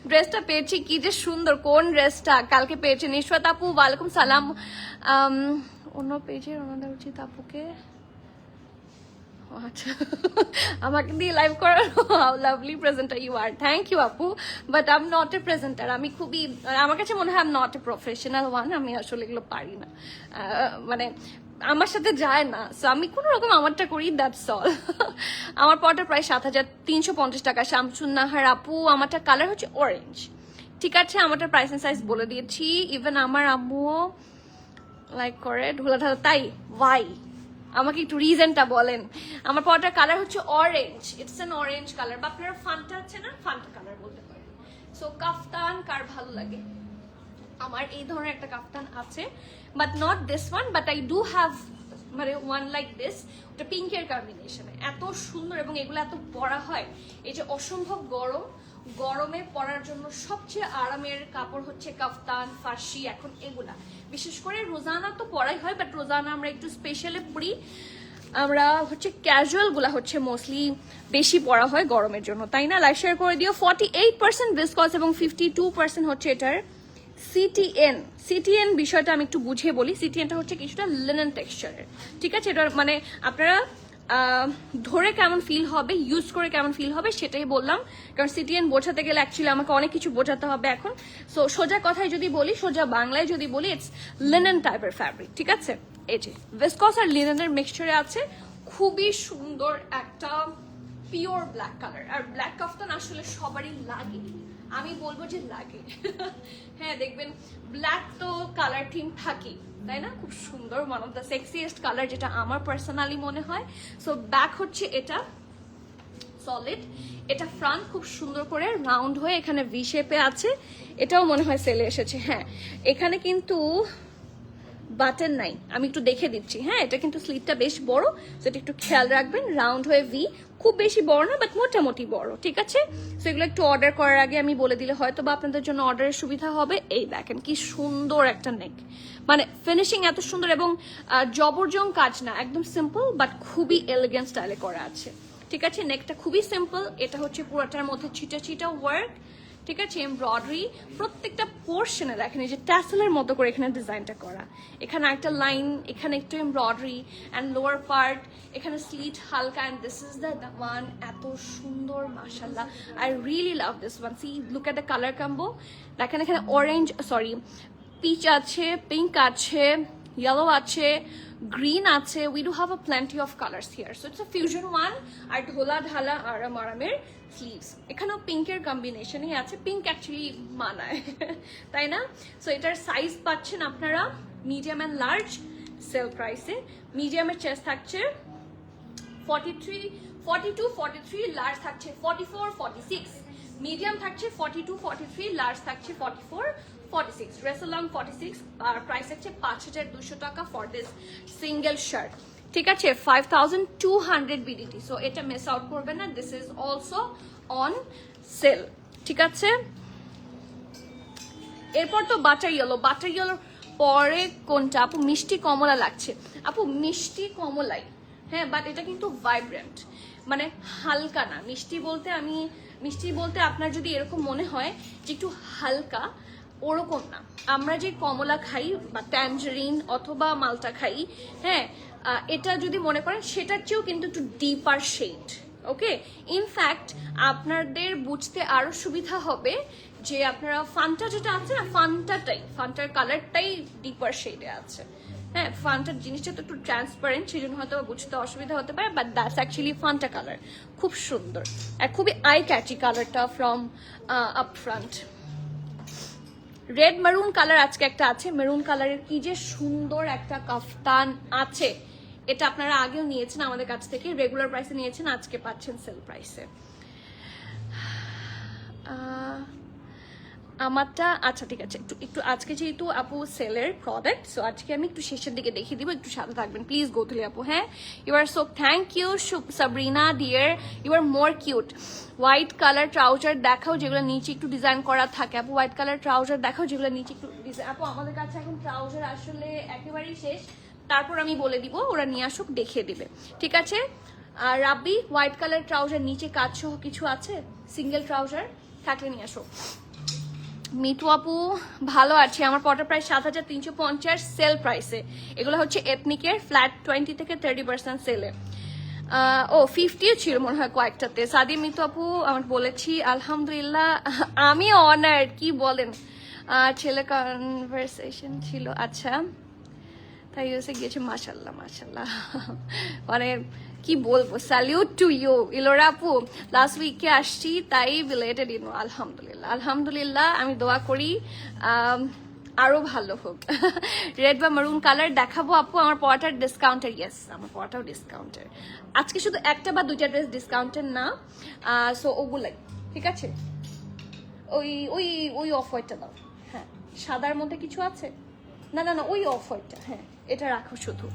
ড্রেসটা পেয়েছি, কি যে সুন্দর! কোন ড্রেসটা? কালকে পেয়েছি। নিশরাত আপু ওয়ালাইকুম সালাম। অন্য পেজে ওনাদের উচিত আপুকে, আচ্ছা, আমাকে দিয়ে লাইভ করার। How lovely presenter you are, thank you আপু, but I am not a presenter. আমি খুবই, আমার কাছে মনে হয় I am not a professional one. আমি আসলে এগুলো পারি না, মানে আমার সাথে যায় না। সো আমি কোনো রকম আমারটা করি, দ্যাটস অল। আমার পরটা প্রায় 7,350 টাকা। শামসুন নাহার আপু, আমারটা কালার হচ্ছে অরেঞ্জ। ঠিক আছে, আমারটা প্রাইস এন্ড সাইজ বলে দিয়েছি। ইভেন আমার আম্মুও লাইক করে ঢোলা ঢালা। তাই ওয়াই? আমাকে একটু রিজনটা বলেন। আমার পরটার কালার হচ্ছে orange, it's an orange colour, বা আপনারা ফান্টা আছে না, ফান্টা কালার বলতে পারেন। সো কাফতান কার ভালো লাগে? আমার এই ধরনের একটা কাফতান আছে, but not this one, but I do have মানে ওয়ান লাইক দিস। ওটা পিঙ্কের কম্বিনেশনে, এত সুন্দর, এবং এগুলো এত পরা হয়। এই যে অসম্ভব গরম, গরমে পরার জন্য সবচেয়ে আরামের কাপড় হচ্ছে কাফতান, ফার্সি। এখন এগুলা বিশেষ করে রোজানা তো পরাই হয়, বাট রোজানা আমরা একটু স্পেশালি পরি। আমরা হচ্ছে ক্যাজুয়াল গুলা হচ্ছে মোস্টলি বেশি পরা হয় গরমের জন্য, তাই না? লাইক শেয়ার করে দিও। 48% ভিসকস এবং 52% হচ্ছে এটার সিটিএন। সিটিএন বিষয়টা আমি একটু বুঝিয়ে বলি। সিটিএনটা হচ্ছে কিছুটা লিনেন টেক্সচারের, ঠিক আছে? এটা মানে আপনারা ধরে কেমন ফিল হবে, ইউজ করে কেমন ফিল হবে সেটাই বললাম, কারণ সিটিএন বোঝাতে গেলে অ্যাকচুয়ালি আমাকে অনেক কিছু বোঝাতে হবে এখন। সো সোজা কথায় যদি বলি, সোজা বাংলায় যদি বলি, ইটস লিনেন টাইপের ফ্যাব্রিক, ঠিক আছে? এই যে ভিসকস আর লিনেনের মিক্সচারে আছে, খুবই সুন্দর একটা পিওর ব্ল্যাক কালার। আর ব্ল্যাক কাফতান আসলে সবারই লাগে, আমি বলবো যে লাগে। হ্যাঁ, দেখবেন ব্ল্যাক তো কালার থিম থাকি, তাই না? খুব সুন্দর, ওয়ান অফ দ্য সেক্সিয়েস্ট কালার, যেটা আমার পার্সোনালি মনে হয়। সো ব্যাক হচ্ছে এটা সলিড, এটা ফ্রন্ট খুব সুন্দর করে রাউন্ড হয়ে এখানে ভি শেপে আছে। এটাও মনে হয় সেলে এসেছে। হ্যাঁ, এখানে কিন্তু বাটন নাই, আমি একটু দেখে দিচ্ছি। হ্যাঁ, এটা কিন্তু স্লিভটা বেশ বড়, সেটা একটু খেয়াল রাখবেন। রাউন্ড হয়ে ভি, খুব বেশি বড় না, বাট মোটামুটি বড়, ঠিক আছে? সো এগুলো একটু অর্ডার করার আগে আমি বলে দিলে হয়তো বা আপনাদের জন্য অর্ডারের সুবিধা হবে। এই দেখেন কি সুন্দর একটা নেক, মানে ফিনিশিং এত সুন্দর, এবং জবরজং কাজ না, একদম সিম্পল বাট খুবই এলিগেন্ট স্টাইলে করা আছে, ঠিক আছে? নেকটা খুবই সিম্পল। এটা হচ্ছে পুরোটার মধ্যে ছিটা ছিটা ওয়ার্ক, ঠিক আছে? এমব্রয়ডারি প্রত্যেকটা পোর্শনে দেখেন, এই যে ট্যাসেলের মতো করে এখানে ডিজাইনটা করা। এখানে একটা লাইন, এখানে একটু এমব্রয়ডারি, অ্যান্ড লোয়ার পার্ট এখানে স্লিট হালকা, and this is the one. এত সুন্দর, মাশাআল্লাহ, I really love this one. See, look at the colour combo. দেখেন এখানে অরেঞ্জ, সরি পিচ আছে, পিঙ্ক আছে, ইয়েলো আছে, গ্রিন আছে। We do have a plenty of colours here. So it's a fusion one. আর ঢোলা ঢালা আরাম আরামের স্লিভস, এখানেও পিঙ্কের কম্বিনেশনই আছে। পিঙ্ক অ্যাকচুয়ালি মানায়, তাই না? সো এটার সাইজ পাচ্ছেন আপনারা মিডিয়াম অ্যান্ড লার্জ সেল প্রাইসে। মিডিয়ামের চেস্ট থাকছে 43, 42, 43, লার্জ থাকছে 44, 46। মিডিয়াম থাকছে 42, 43, লার্জ থাকছে 44, 46। ড্রেস লং 46, আর প্রাইস হচ্ছে 5,200 টাকা ফর দিস সিঙ্গেল শার্ট, ঠিক আছে? 5,200 বিডিটি। সো এটা মিস আউট করবেন না, this is also on sell, ঠিক আছে? এরপর তো বাটার ইয়েলো। বাটার ইয়েলোর পরে কোনটা আপু? মিষ্টি কমলা লাগছে আপু, মিষ্টি কমলাই। হ্যাঁ, বাট এটা কিন্তু ভাইব্রেন্ট, মানে হালকা না। মিষ্টি বলতে আপনার যদি এরকম মনে হয় যে একটু হালকা, ওরকম না। আমরা যে কমলা খাই বা ট্যাঞ্জারিন অথবা মালটা খাই, হ্যাঁ, এটা যদি মনে করেন সেটার চেয়েও কিন্তু একটু ডিপার শেড। ওকে, ইনফ্যাক্ট আপনাদের বুঝতে আরো সুবিধা হবে যে আপনারা ফান্টা যেটা আছে না, ফান্টার কালারটাই ডিপার শেডে আছে। হ্যাঁ, ফান্টার জিনিসটা তো একটু ট্রান্সপারেন্ট, সেই জন্য হয়তো বুঝতে অসুবিধা হতে পারে, but that's actually Fanta colour. খুব সুন্দর আর খুবই আই ক্যাচি কালারটা from up front. Red maroon colour আজকে একটা আছে, মেরুন কালারের কি যে সুন্দর একটা কাফতান আছে। এটা আপনারা আগেও নিয়েছেন আমাদের কাছ থেকে, রেগুলার প্রাইসে নিয়েছেন, আজকে পাচ্ছেন সেল প্রাইসে। আমারটা আচ্ছা ঠিক আছে, একটু আজকে যেহেতু আপু সেলের প্রোডাক্ট, সো আজকে আমি একটু শেষের দিকে দেখিয়ে দিব, একটু সাথে থাকবেন প্লিজ গোধুলি আপু। হ্যাঁ, you are so thank you Sabrina dear, you are more cute. White colour trouser দেখাও যেগুলো নিচে একটু ডিজাইন করা থাকে আপু, হোয়াইট কালার ট্রাউজার দেখাও যেগুলো নিচে একটু ডিজাইন। আপু আমাদের কাছে এখন ট্রাউজার আসলে একেবারেই শেষ, তারপর আমি বলে দিব, ওরা নিয়ে আসুক দেখিয়ে দিবে, ঠিক আছে। আর রাব্বি হোয়াইট কালার ট্রাউজার নিচে কাজ সহ কিছু আছে, সিঙ্গেল ট্রাউজার থাকলে নিয়ে আসো। মিতু আপু ভালো আছে, আমার পটা প্রাইস 7350 সেল প্রাইসে। এগুলো হচ্ছে এথনিকের ফ্ল্যাট 20 থেকে 30% সেলে। ও 50 ছিল মনে হয় কয়েকটাতে। সাদি মিতু আপু আমার বলেছি আলহামদুলিল্লাহ, আমি অনার, কি বলেন। ছেলে কনভারসেশন ছিল, আচ্ছা তাই এসে গিয়েছে, মাশাল্লাহ মাশাল্লাহ, মানে কি বলবো, স্যালিউট টু ইউ ইলোরা আপু। লাস্ট উইকে আসছি তাই রিলেটেড ইনো, আলহামদুলিল্লাহ আলহামদুলিল্লাহ, আমি দোয়া করি আরো ভালো হোক। রেড বা মেরুন কালার দেখাবো আপু, আমার পড়াটার ডিসকাউন্টের, ইয়েস আমার পড়াটাও ডিসকাউন্টের। আজকে শুধু একটা বা দুইটা ড্রেস ডিসকাউন্টের না, সো ওগুলাই, ঠিক আছে। ওই ওই ওই অফ হোয়াইটটা দাও, হ্যাঁ সাদার মধ্যে কিছু আছে, না না না ওই অফ হোয়াইটটা, হ্যাঁ এটা রাখো শুধু।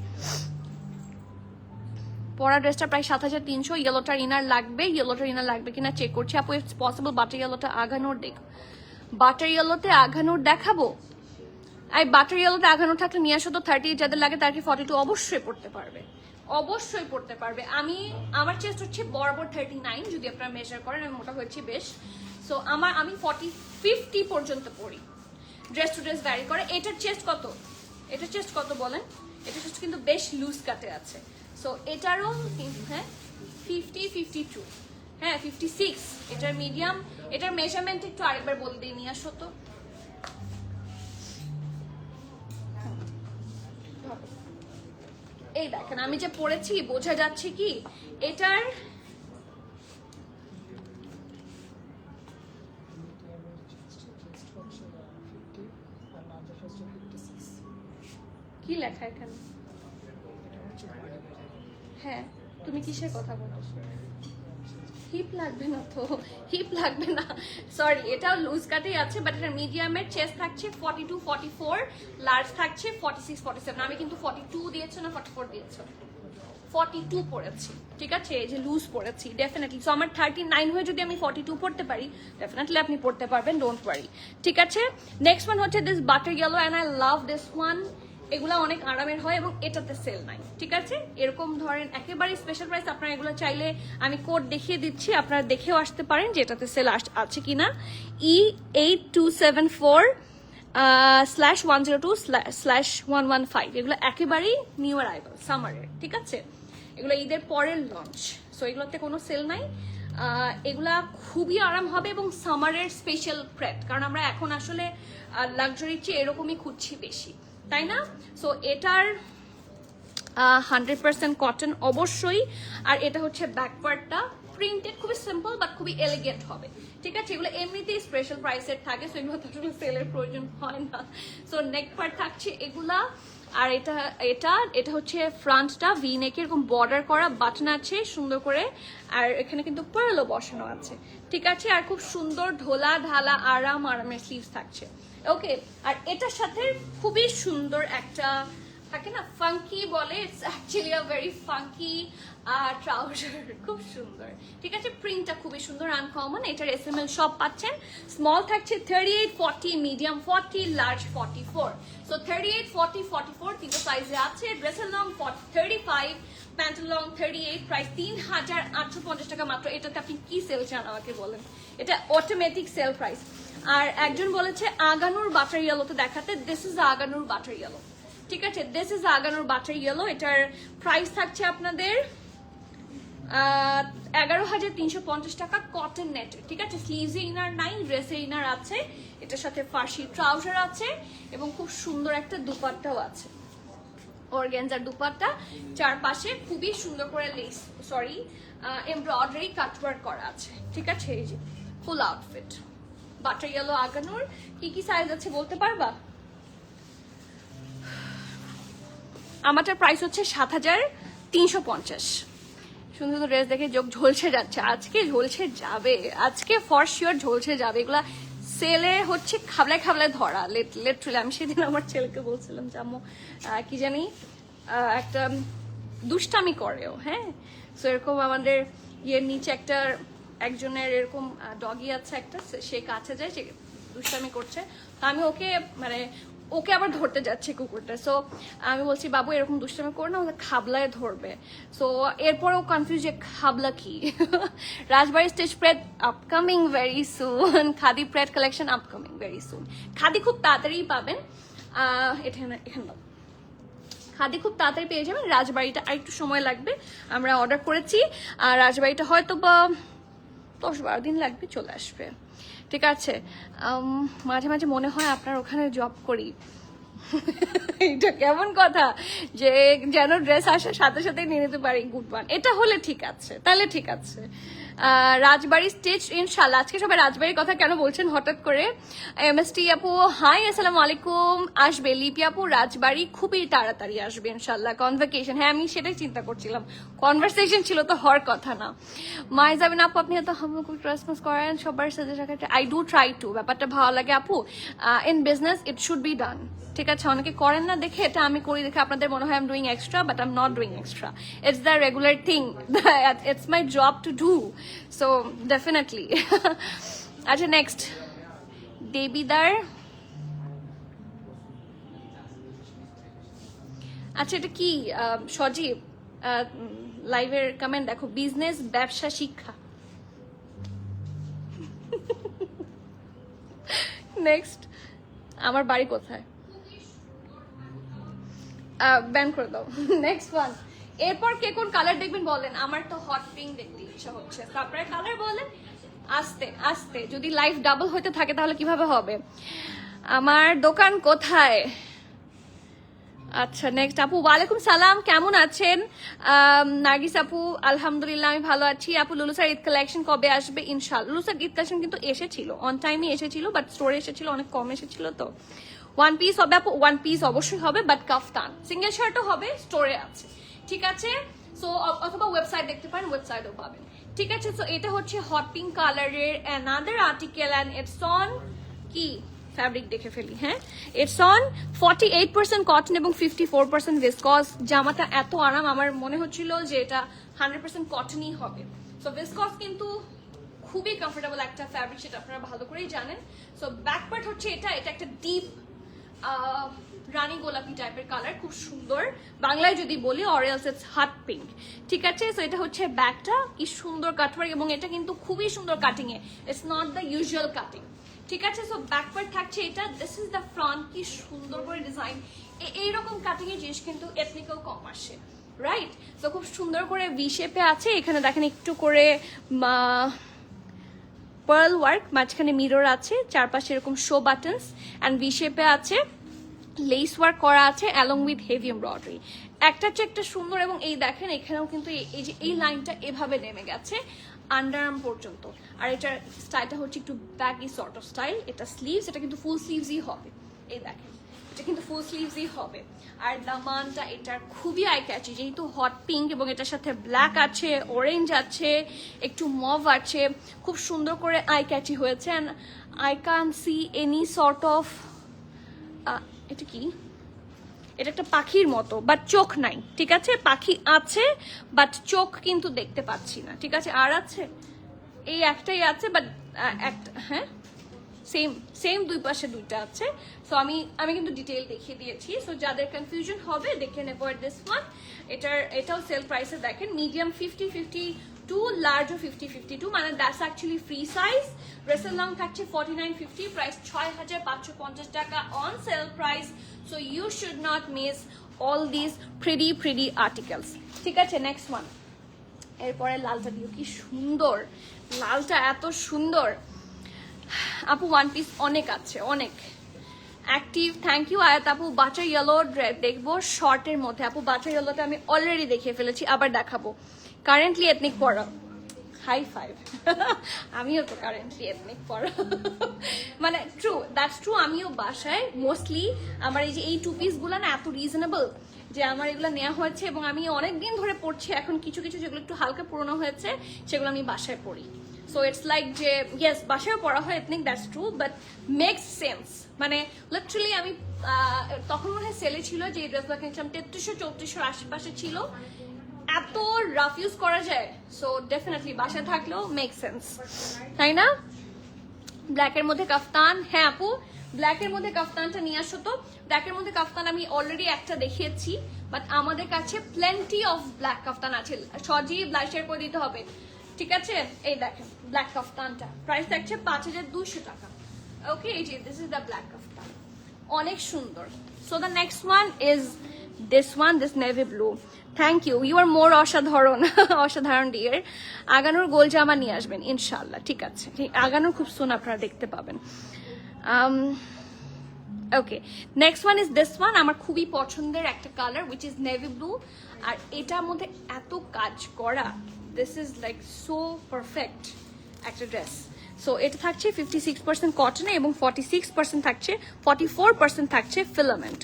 পরা ড্রেসটা প্রায় 7300, ইয়েলোটার ইনার লাগবে, ইয়েলোটার ইনার লাগবে কিনা চেক করছি আপু, ইটস পসিবল বাটার ইয়েলোটা আঘানোর দেখ, বাটার ইয়েলোতে আঘানোর দেখাবো। এই বাটার ইয়েলোতে আঘানোর থাকলে নিয়ে আসো তো, 30 যাদের লাগে 30-42 অবশ্যই পড়তে পারবে, অবশ্যই পড়তে পারবে। আমার চেস্ট হচ্ছে বরাবর 39, যদি আপনারা মেজার করেন আমি মোটা হয়েছি বেশ, সো আমি 40-50 পর্যন্ত পড়ি, ড্রেস টু ড্রেস ভ্যারি করে। এটার চেস্ট কত, এটার চেস্ট কত বলেন, এটার চেস্ট কিন্তু বেশ লুজ কাটে আছে, সো এটারও কিন্তু হ্যাঁ 50-52, হ্যাঁ 56, এটার মিডিয়াম, এটার মেজারমেন্ট একটু আরেকবার বলে দিয়ে নিয়ে আসো তো। এই দেখেন আমি যে পড়েছি বোঝা যাচ্ছে কি, এটার কি লেখা এখানে, হ্যাঁ তুমি কিসের কথা বলো, হিপ লাগবে না তো, হিপ লাগবে না, সরি এটাও লুজ কাটেই আছে, বাট এটার মিডিয়ামের চেস্ট থাকছে 42-44, লার্জ থাকছে 46-47, আমি কিন্তু 42 দিয়েছো না 44 দিয়েছো, 42 পড়েছি, ঠিক আছে, এই যে লুজ পড়েছি ডেফিনেটলি। সো আমার 39 হয়ে যদি আমি 42 পড়তে পারি, ডেফিনেটলি আপনি পড়তে পারবেন, ডোন্ট ওয়ারি, ঠিক আছে। নেক্সট ওয়ান হচ্ছে this butter yellow, and I love this one. এগুলো অনেক আরামের হয় এবং এটাতে সেল নাই, ঠিক আছে। এরকম ধরেন একেবারে স্পেশাল প্রাইস, আপনারা এগুলো চাইলে আমি কোড দেখিয়ে দিচ্ছি, আপনারা দেখেও আসতে পারেন যে এটাতে সেল আছে কিনা। E8274/102/115, এগুলো একেবারেই নিউ অ্যারাইভাল সামারের, ঠিক আছে, এগুলো ঈদের পরের লঞ্চ, সো এগুলোতে কোনো সেল নাই। এগুলা খুবই আরাম হবে এবং সামারের স্পেশাল প্রেট, কারণ আমরা এখন আসলে লাক্সারির চেয়ে এরকমই খুঁজছি বেশি, তাই না। সো এটার 100% কটন অবশ্যই, আর এটা হচ্ছে ব্যাকপার্টটা প্রিন্টেড, খুবই সিম্পল বাট খুবই এলিগেন্ট হবে, ঠিক আছে। এগুলো এমনিতেই স্পেশাল প্রাইসের থাকে, সো এগুলো তো সেলের প্রয়োজন হয় না। সো নেক পার্ট থাকছে এগুলা, আর এটা হচ্ছে ফ্রন্টটা ভি নেক, এরকম বর্ডার করা, বাটন আছে সুন্দর করে, আর এখানে কিন্তু পার্লও বসানো আছে, ঠিক আছে। আর খুব সুন্দর ঢোলা ঢালা আরামের স্লিভস থাকছে, ওকে। আর এটার সাথে খুবই সুন্দর একটা থাকে না, ফাঙ্কি বলে, it's actually a very funky trouser, খুব সুন্দর, ঠিক আছে। প্রিন্টটা খুবই সুন্দর, আনকমন। এটার SML সব পাচ্ছেন, স্মল থাকছে 38-40, মিডিয়াম 40, লার্জ 44, সো 38-40-44 তিনটা সাইজে আছে। ড্রেসের লং 35, প্যান্টের লং 38, প্রাইস 3850 টাকা মাত্র। এটাতে আপনি কি সেল চান আমাকে বলেন, এটা অটোমেটিক সেল প্রাইস। আর একজন বলেছে আগানুর বাটার ইয়েলোতে দেখাতে, this is Aganoor butter yellow, ঠিক আছে, দিস ইজ আগানোর বাটার ইয়েলো। এটার প্রাইস থাকছে আপনাদের 11,350 টাকা, কটন নেটের, ঠিক আছে। স্লিভসে ইনার নাই, ড্রেসে ইনার আছে, এটার সাথে ফার্সি ট্রাউজার আছে এবং খুব সুন্দর একটা দুপাট্টাও আছে, অর্গানজার দুপাট্টা, চারপাশে খুবই সুন্দর করে লেস এমব্রয়ডারি কাটওয়ার্ক করা আছে, ঠিক আছে। এই যে ফুল আউটফিট বাটার ইয়েলো আগানোর। কি কি সাইজ আছে বলতে পারবা? আমারটার প্রাইস হচ্ছে 7,350। সুন্দর সুন্দর ড্রেস দেখে চোখ ঝলসে যাচ্ছে, আজকে ঝলসে যাবে, আজকে ফর শিওর ঝলসে যাবে। এগুলা সেলে হচ্ছে খাবলায় খাবলায় ধরা, লিটারালি। আমি সেদিন আমার ছেলেকে বলছিলাম যে আম্মু কি জানি একটা দুষ্টামি করেও, হ্যাঁ। সো এরকম আমাদের ইয়ের নিচে একজনের এরকম ডগি আছে একটা, সে কাছে যায়, সে দুষ্টামি করছে। তো আমি ওকে আবার ধরতে যাচ্ছে কুকুরটা। সো আমি বলছি বাবু এরকম দুষ্টামি করে না, ওকে খাবলায় ধরবে। সো এরপরেও কনফিউজ যে খাবলা কি। Rajbari stage pret upcoming very soon, khadi pret collection upcoming very soon. Khadi খুব তাড়াতাড়ি পাবেন, এখানে খাদি খুব তাড়াতাড়ি পেয়ে যাবেন। রাজবাড়িটা আর একটু সময় লাগবে, আমরা অর্ডার করেছি, আর রাজবাড়িটা হয়তো বা 10-12 দিন লাগবে, চলে আসবে। ঠিক আছে, মাঝে মাঝে মনে হয় আপনার ওখানে জব করি। এটা কেমন কথা যে যেন ড্রেস আসার সাথে সাথে নিয়ে নিতে পারি। গুড ওয়ান, এটা হলে ঠিক আছে, তাহলে ঠিক আছে। রাজবাড়ি স্টেজ ইনশাল্লাহ। আজকে সবাই রাজবাড়ির কথা কেন বলছেন হঠাৎ করে? MST আপু হাই, আসসালামু আলাইকুম। আসবে লিপি আপু, রাজবাড়ি খুবই তাড়াতাড়ি আসবে ইনশাল্লাহ। কনভোকেশন, হ্যাঁ আমি সেটাই চিন্তা করছিলাম, কনভারসেশন ছিল তো হওয়ার কথা না। যাবেন আপু, আপনি এত হামুকুল রেসপন্স করেন সবার সাথে। আই ডু ট্রাই টু, ব্যাপারটা ভালো লাগে আপু। In business it should be done. ঠিক আছে, অনেকে করেন না দেখে, এটা আমি করি দেখে আপনাদের মনে হয় I am doing extra, but I am not doing extra. It's the regular thing, it's my job to do, so definitely. আচ্ছা নেক্সট, দেবিদার। আচ্ছা এটা কি সজীব লাইভের কমেন্ট দেখো, বিজনেস ব্যবসা শিক্ষা। নেক্সট, আমার বাড়ি কোথায়, ব্যান করে দাও। নেক্সট ওয়ান, এরপর কে কোন কালার দেখবেন বলেন? আমার তো হট পিঙ্ক দেখতে ইচ্ছা হচ্ছে, আপনারা কালার বলেন। আস্তে আস্তে, যদি লাইফ ডাবল হইতে থাকে তাহলে কিভাবে হবে? আমার দোকান কোথায়? আচ্ছা নেক্সট আপু, ওয়ালাইকুম সালাম, কেমন আছেন? নার্গিস আপু আলহামদুলিল্লাহ আমি ভালো আছি। আপু লুলুসার ঈদ কালেকশন কবে আসবে? ইনশাআল্লাহ। লুলুসার ঈদ কালেকশন কিন্তু এসেছিল, অন টাইমে এসেছিল, বাট স্টোরে এসেছিল অনেক কম এসেছিল। তো ওয়ান পিস হবে আপু, ওয়ান পিস অবশ্যই হবে, বাট কাফতান সিঙ্গেল শার্টও হবে, স্টোরে আছে। ঠিক আছে, সো অথবা ওয়েবসাইট দেখতে পারেন, ওয়েবসাইটও পাবেন। ঠিক আছে, সো এটা হচ্ছে হট পিঙ্ক কালারের another article, and it's on কি ফ্যাব্রিক দেখে ফেলি, হ্যাঁ ইটস অন 48% কটন এবং 54% ভিসকস। জামাটা এত আরাম, আমার মনে হচ্ছিল যে এটা 100% কটনই হবে। সো ভিসকস কিন্তু খুবই কমফোর্টেবল একটা ফ্যাব্রিক, সেটা আপনারা ভালো করেই জানেন। সো ব্যাক পার্ট হচ্ছে এটা একটা ডিপ রানী গোলাপি টাইপের কালার, খুব সুন্দর। বাংলায় যদি বলি অরেলস ইটস হট পিঙ্ক। ঠিক আছে, সো এটা হচ্ছে ব্যাকটা, কি সুন্দর কাটওয়ার্ক, এবং এটা কিন্তু খুবই সুন্দর cutting A, it's not the usual cutting. ঠিক আছে, সো ব্যাকওয়ার্ড থাকছে এটা, দিস ইজ দ্য ফ্রন্ট, কি সুন্দর করে ডিজাইন। এইরকম কাটিং এর জিনিস কিন্তু এথনিক্যাল কম আসে, রাইট? তো খুব সুন্দর করে ভি শেপে আছে, এখানে দেখেন একটু করে পার্ল ওয়ার্ক, মাঝখানে মিরর আছে, চারপাশে এরকম শো বাটনস, অ্যান্ড ভি শেপে আছে, লেস ওয়ার্ক করা আছে অ্যালং উইথ হেভি এমব্রয়ডারি। একটা হচ্ছে একটা সুন্দর, এবং এই দেখেন এখানেও কিন্তু এই যে এই লাইনটা এভাবে নেমে গেছে আন্ডারআর্ম পর্যন্ত। আর এটার স্টাইলটা হচ্ছে একটু ব্যাগি সর্ট অফ স্টাইল। এটা স্লিভস, এটা কিন্তু ফুল স্লিভসই হবে, এই দেখেন এটা কিন্তু ফুল স্লিভসই হবে। আর দামানটা এটার খুবই আই ক্যাচি, যেহেতু হট পিঙ্ক এবং এটার সাথে ব্ল্যাক আছে, অরেঞ্জ আছে, একটু মভ আছে, খুব সুন্দর করে আই ক্যাচি হয়েছে। And I can see any sort of, এটা কি, এটা একটা পাখির মতো, বাট চোখ নাই। ঠিক আছে, পাখি আছে বাট চোখ কিন্তু দেখতে পাচ্ছি না। ঠিক আছে, আর আছে এই একটাই আছে, বাট একটা, হ্যাঁ সেম দুই পাশে দুইটা আছে। সো আমি কিন্তু ডিটেইল দেখিয়ে দিয়েছি, সো যাদের কনফিউশন হবে দেখে নেব। দিস ওয়ান, এটাও সেল প্রাইসে দেখেন, মিডিয়াম 50-52, লার্জও 50-52, মানে দ্যাটস অ্যাকচুয়ালি ফ্রি সাইজ। ড্রেসের লং থাকছে 4950, প্রাইস 6550 টাকা on sale price. So you should not miss all this pretty articles. ঠিক আছে, নেক্সট ওয়ান, এরপরে লালটা দিও, কি সুন্দর লালটা, এত সুন্দর। আপু ওয়ান পিস অনেক আছে, অনেক অ্যাক্টিভ, থ্যাংক ইউ আয়াত আপু। বাটার ইয়েলো দেখবো শর্টের মধ্যে। আপু বাটার ইয়েলোটা আমি অলরেডি দেখিয়ে ফেলেছি, আবার দেখাবো। কারেন্টলি এথনিক পরা, হাই ফাইভ। আমিও তো কারেন্টলি এথনিক পরা, মানে ট্রু, দ্যাটস ট্রু। আমিও বাসায় মোস্টলি আমার এই যে এই টু পিসগুলো না এত রিজনেবল যে আমার এগুলো নেওয়া হয়েছে এবং আমি অনেক দিন ধরে পড়ছি। এখন কিছু কিছু যেগুলো একটু হালকা পুরনো হয়েছে সেগুলো আমি বাসায় পড়ি। সো ইটস লাইক যে ইয়েস বাসায় পড়া হয় ethnic, that's true, but makes sense. মানে লিটারালি আমি তখন মনে হয় সেলে ছিল যে এই ড্রেসগুলো কিনছিলাম 3300-3400 আশেপাশে ছিল। এত রাফ ইউজ করা যায়, সো ডেফিনেটলি বাসায় থাকলেও মেক সেন্স, তাই না? ব্ল্যাকের মধ্যে কাফতান, হ্যাঁ আপু ব্ল্যাকের মধ্যে কাফতানটা নিয়ে আসো তো। ব্ল্যাকের মধ্যে কাফতান আমি অলরেডি একটা দেখিয়েছি, বাট আমাদের কাছে প্লেন্টি অফ ব্ল্যাক কাফতান আছে। সজিয়ে ব্লাইশার করে দিতে হবে, ঠিক আছে? এই দেখেন ব্ল্যাক কাফতানটা প্রাইস থাকছে 5200 টাকা। ওকে, এই যে this is the black kaftan, অনেক সুন্দর। So the next one is this one, this navy blue. Thank you, you are more অসাধারণ। অসাধারণ ডিয়ার। আগানোর গোল জামা নিয়ে আসবেন ইনশাল্লাহ, ঠিক আছে? আগানোর খুব সুন আপনারা দেখতে পাবেন। Okay, next one is this one. আমার খুবই পছন্দের একটা colour which is navy blue, আর এটার মধ্যে এত কাজ করা, this is like so perfect একটা ড্রেস। সো এটা থাকছে 56% কটনে এবং 46% থাকছে, 44% থাকছে ফিলামেন্ট।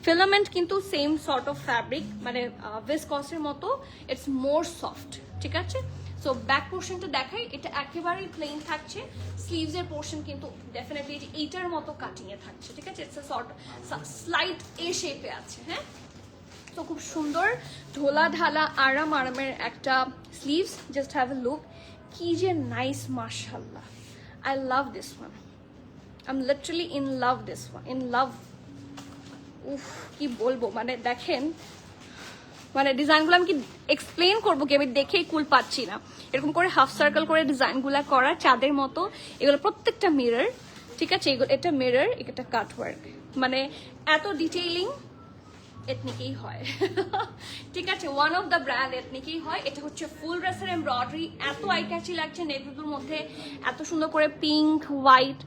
ফিলামেন্ট কিন্তু সেম সর্ট অফ ফ্যাব্রিক, মানে ভিসকসের মতো, ইটস মোর সফট, ঠিক আছে? সো ব্যাক পোর্শনটা দেখাই, এটা একেবারেই প্লেন থাকছে। স্লিভস এর পোর্শন কিন্তু ডেফিনেটলি এইটার মতো কাটিং এ থাকছে, ঠিক আছে? ইটস আ সর্ট স্লাইট এ শেপে আছে, হ্যাঁ। তো খুব সুন্দর ঢোলা ঢালা আরামের একটা sleeves, just have a look, কি যে নাইস, মাশাআল্লাহ। I love this one, I am literally in love this one, in love. উফ, কি বলবো, মানে দেখেন, মানে ডিজাইনগুলো আমি কি এক্সপ্লেন করবো কি, আমি দেখেই কুল পাচ্ছি না। এরকম করে হাফ সার্কেল করে ডিজাইনগুলো করা চাঁদের মতো, এগুলো প্রত্যেকটা মিরর, ঠিক আছে? এগুলো, এটা মিরর, এটা কাট ওয়ার্ক, মানে এত ডিটেইলিং এথনিকেই হয়। ঠিক আছে, ওয়ান অফ দ্য ব্র্যান্ড এথনিকেই হয়। এটা হচ্ছে ফুল ড্রেসের এমব্রয়ডারি, এত আই ক্যাচি লাগছে নেভি ব্লুর মধ্যে, এত সুন্দর করে পিঙ্ক হোয়াইট,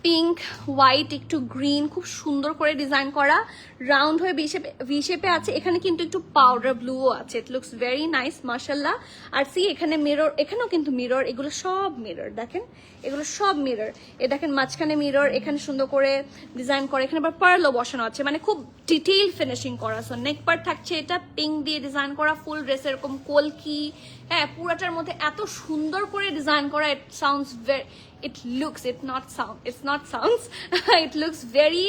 পিঙ্ক হোয়াইট একটু গ্রিন, খুব সুন্দর করে ডিজাইন করা, রাউন্ড হয়ে ভি শেপে আছে। এখানে কিন্তু একটু পাউডার ব্লুও আছে, ইট লুকস ভেরি নাইস, মাশাআল্লাহ। আর সি এখানে মিরর, এখানেও কিন্তু মিরর, এগুলো সব মিরর, দেখেন এগুলো সব মিরর। এ দেখেন মাঝখানে মিরর, এখানে সুন্দর করে ডিজাইন করা, এখানে আবার পার্লও বসানো আছে, মানে খুব ডিটেইল ফিনিশিং করা। সো নেক পার্ট থাকছে এটা পিঙ্ক দিয়ে ডিজাইন করা, ফুল ড্রেস এরকম কলকি, হ্যাঁ পুরাটার মধ্যে এত সুন্দর করে ডিজাইন করা। It sounds very, it looks, it's not sounds it looks very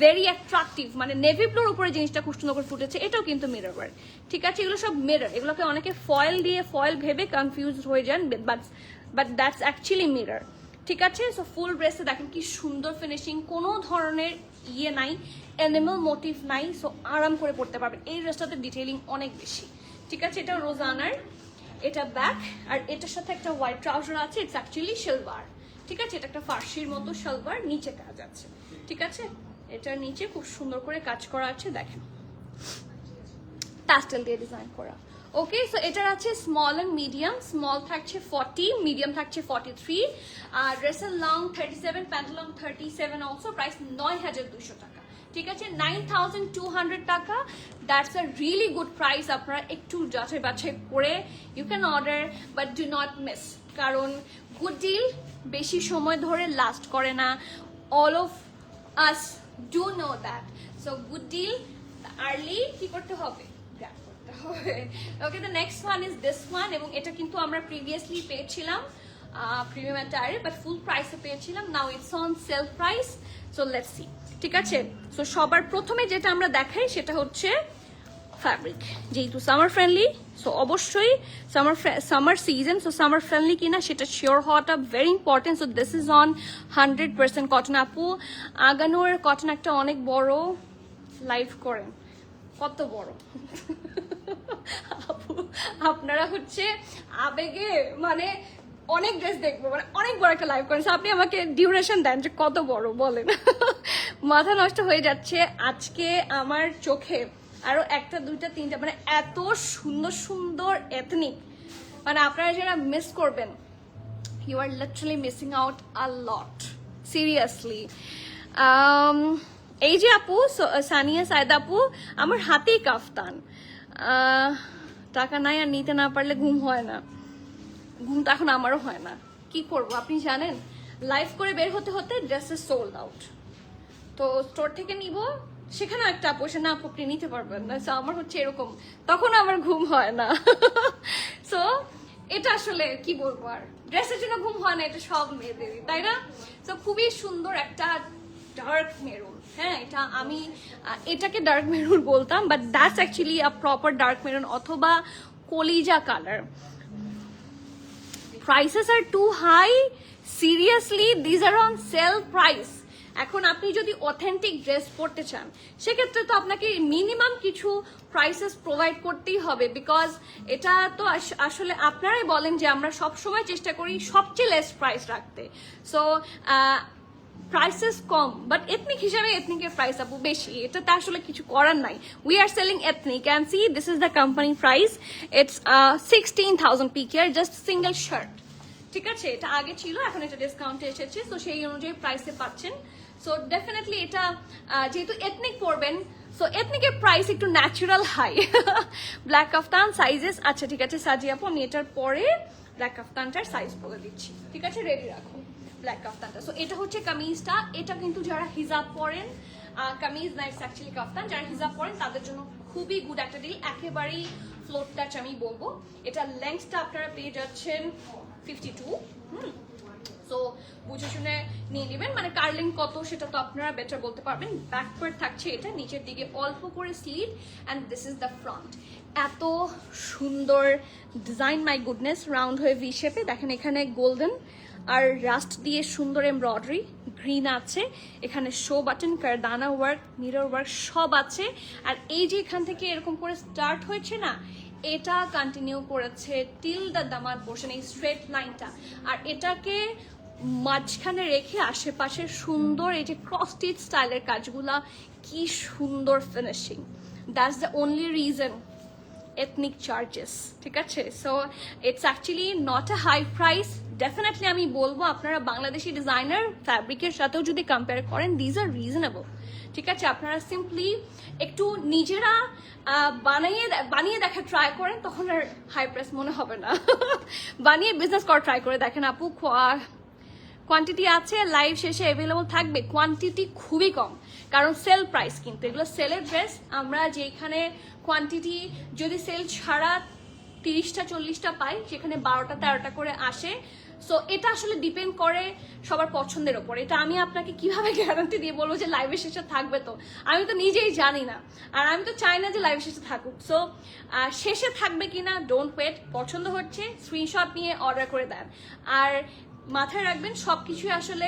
very attractive, মানে নেভি ব্লুর উপরে জিনিসটা খুব সুন্দর করে ফুটেছে। এটাও কিন্তু মিরর ওয়ার্ক, ঠিক আছে? এগুলো সব মিরর, এগুলোকে অনেকে ফয়েল দিয়ে ফয়েল ভেবে কনফিউজ হয়ে যান, বাট দ্যাটস অ্যাকচুয়ালি মিরর, ঠিক আছে? সো ফুল ড্রেসে দেখেন কি সুন্দর ফিনিশিং, কোনো ধরনের ইয়ে নাই, অ্যানিমাল মোটিভ নাই। সো আরাম করে পড়তে পারবেন। এই ড্রেসটাতে ডিটেইলিং অনেক বেশি, ঠিক আছে? এটা রোজানার, এটা ব্যাক, আর এটার সাথে একটা হোয়াইট ট্রাউজার আছে, ইটস অ্যাকচুয়ালি সালোয়ার, ঠিক আছে? এটা একটা ফার্সির মতো সালোয়ার, নিচে কাজ আছে, ঠিক আছে? এটার নিচে খুব সুন্দর করে কাজ করা আছে, দেখেন প্যাস্টেল দিয়ে ডিজাইন করা। ওকে, সো এটার আছে স্মল এন্ড মিডিয়াম। স্মল থাকছে 40, মিডিয়াম থাকছে 43, আর ড্রেসের long 37, pant long 37 also. Price 9200 টাকা, ঠিক আছে? 9200 টাকা, that's a really good price. আপনারা একটু যাচাই বাছাই করে you can order, but do not miss, কারণ গুড ডিল বেশি সময় ধরে লাস্ট করে না। All of us do know that. So good deal early কি করতে হবে, গ্র্যাব করতে হবে। Okay, the next one is this one, এবং এটা কিন্তু আমরা প্রিভিয়াসলি পেয়েছিলাম প্রিমিয়াম অ্যাটায়ারে, বাট ফুল প্রাইসে পেয়েছিলাম। Now it's on sale price, so let's see, ঠিক আছে? সো সবার প্রথমে যেটা আমরা দেখাই সেটা হচ্ছে ফ্যাব্রিক, যেহেতু সামার ফ্রেন্ডলি, সো অবশ্যই summer season, so summer friendly কিনা সেটা শিওর হওয়াটা very important. So this is on 100% cotton. আপু আগানোর কটন একটা অনেক বড় লাইভ করেন, কত বড়? আপু আপনারা হচ্ছে আবেগে মানে অনেক ড্রেস দেখবো, মানে অনেক বড় একটা লাইভ করেন, আপনি আমাকে ডিউরেশন দেন যে কত বড়, বলেন। মাথা নষ্ট হয়ে যাচ্ছে আজকে আমার চোখে। আরো একটা দুইটা তিনটা, মানে এত সুন্দর সুন্দর এথনিক, মানে আপনারা যারা মিস করবেন, you are literally missing out a lot, seriously. এই যে আপু সানিয়া সায়দ আপু, আমার হাতেই কাফতান। টাকা নাই আর নিতে না পারলে ঘুম হয় না, ঘুম তো এখন আমারও হয় না, কি করব আপনি জানেন। লাইভ করে বের হতে হতে ড্রেসেস সোল্ড আউট, তো স্টোর থেকে নিব, সেখানে একটা আপু এসে না আপু আপনি নিতে পারবেন না, সো আমার হচ্ছে এরকম, তখন আমার ঘুম হয় না। সো এটা আসলে কি বলবো, আর ড্রেসের জন্য ঘুম হয় না, এটা সব মেয়েদেরই, তাই না? তো খুবই সুন্দর একটা ডার্ক মেরুন, হ্যাঁ এটা আমি এটাকে ডার্ক মেরুন বলতাম, but that's actually a proper dark maroon অথবা কলিজা colour. prices are too high, seriously these are on sale price। এখন আপনি যদি অথেন্টিক ড্রেস পরতে চান সেক্ষেত্রে তো আপনাকে মিনিমাম কিছু প্রাইসেস প্রোভাইড করতেই হবে, বিকজ এটা তো আসলে আপনারাই বলেন যে আমরা সব সময় চেষ্টা করি সবচেয়ে লেস প্রাইস রাখতে, so prices com, but ethnic হিসাবে এথনিকের প্রাইস আপু বেশি, এটাতে আসলে কিছু করার নাই। We are selling ethnic and C this is the company price, it's 16,000 PKR just single shirt, ঠিক আছে? এটা আগে ছিল, এখন এটা ডিসকাউন্টে এসেছে, তো সেই অনুযায়ী প্রাইসে পাচ্ছেন। সো ডেফিনেটলি এটা যেহেতু এথনিক পরবেন, সো এথনিকের প্রাইস একটু ন্যাচারাল হাই। ব্ল্যাক কাফতান সাইজেস, আচ্ছা ঠিক আছে সাজিয়ে আপু, আমি এটার পরে ব্ল্যাক কাফতানটার সাইজ বলে দিচ্ছি, ঠিক আছে? রেডি রাখুন ব্ল্যাক কাফতানটা। সো এটা হচ্ছে কামিজটা, এটা কিন্তু যারা হিজাব পরেন, কামিজ না ইটস অ্যাকচুয়ালি কাফতান, যারা হিজাব পরেন তাদের জন্য খুবই গুড একটা ডিল, একেবারেই ফ্লোট টাচ আমি বলবো। এটা লেন্থটা আপনারা পেয়ে যাচ্ছেন 52, সো বুঝে শুনে নিয়ে নেবেন, মানে কার্লিং কত সেটা তো আপনারা বেটার বলতে পারবেন। ব্যাকওয়ার্ড থাকছে এটা, নিচের দিকে অল্প করে sleeve, and this is the front. এত সুন্দর ডিজাইন, মাই গুডনেস, রাউন্ড হয়ে ভি শেপে, দেখেন এখানে গোল্ডেন আর রাস্ট দিয়ে সুন্দর এমব্রয়ডারি, গ্রিন আছে, এখানে শো বাটন, কারদানা ওয়ার্ক, মিরর ওয়ার্ক সব আছে। আর এই যে এখান থেকে এরকম করে স্টার্ট হয়েছে না, এটা কন্টিনিউ করেছে টিল দ্য দামাত পোর্শন, এই স্ট্রেট লাইনটা, আর এটাকে মাঝখানে রেখে আশেপাশে সুন্দর এই যে ক্রস স্টিচ স্টাইলের কাজগুলা, কি সুন্দর finishing. That's the only reason ethnic charges, ঠিক আছে? So it's actually not a high price, definitely আমি বলবো আপনারা বাংলাদেশি ডিজাইনার ফ্যাব্রিকের সাথেও যদি কম্পেয়ার করেন দিজ আর রিজনেবল, ঠিক আছে? আপনারা সিম্পলি একটু নিজেরা বানিয়ে দেখা ট্রাই করেন, তখন আর হাই প্রাইস মনে হবে না। বানিয়ে বিজনেস করা ট্রাই করে দেখেন আপু, কোয়ান্টিটি আছে, লাইভ শেষে অ্যাভেলেবল থাকবে, কোয়ান্টিটি খুবই কম, কারণ সেল প্রাইস, কিন্তু এগুলো সেলের ড্রেস, আমরা যেখানে কোয়ান্টিটি যদি সেল ছাড়া 30টা 40টা পাই, সেখানে 12টা 13টা করে আসে। সো এটা আসলে ডিপেন্ড করে সবার পছন্দের ওপর, এটা আমি আপনাকে কিভাবে গ্যারান্টি দিয়ে বলবো যে লাইভের শেষে থাকবে, তো আমি তো নিজেই জানি না, আর আমি তো চাই না যে লাইভ শেষে থাকুক। সো শেষে থাকবে কিনা ডোন্ট ওয়েট, পছন্দ হচ্ছে স্ক্রিনশট নিয়ে অর্ডার করে দেন। আর মাথায় রাখবেন সবকিছুই আসলে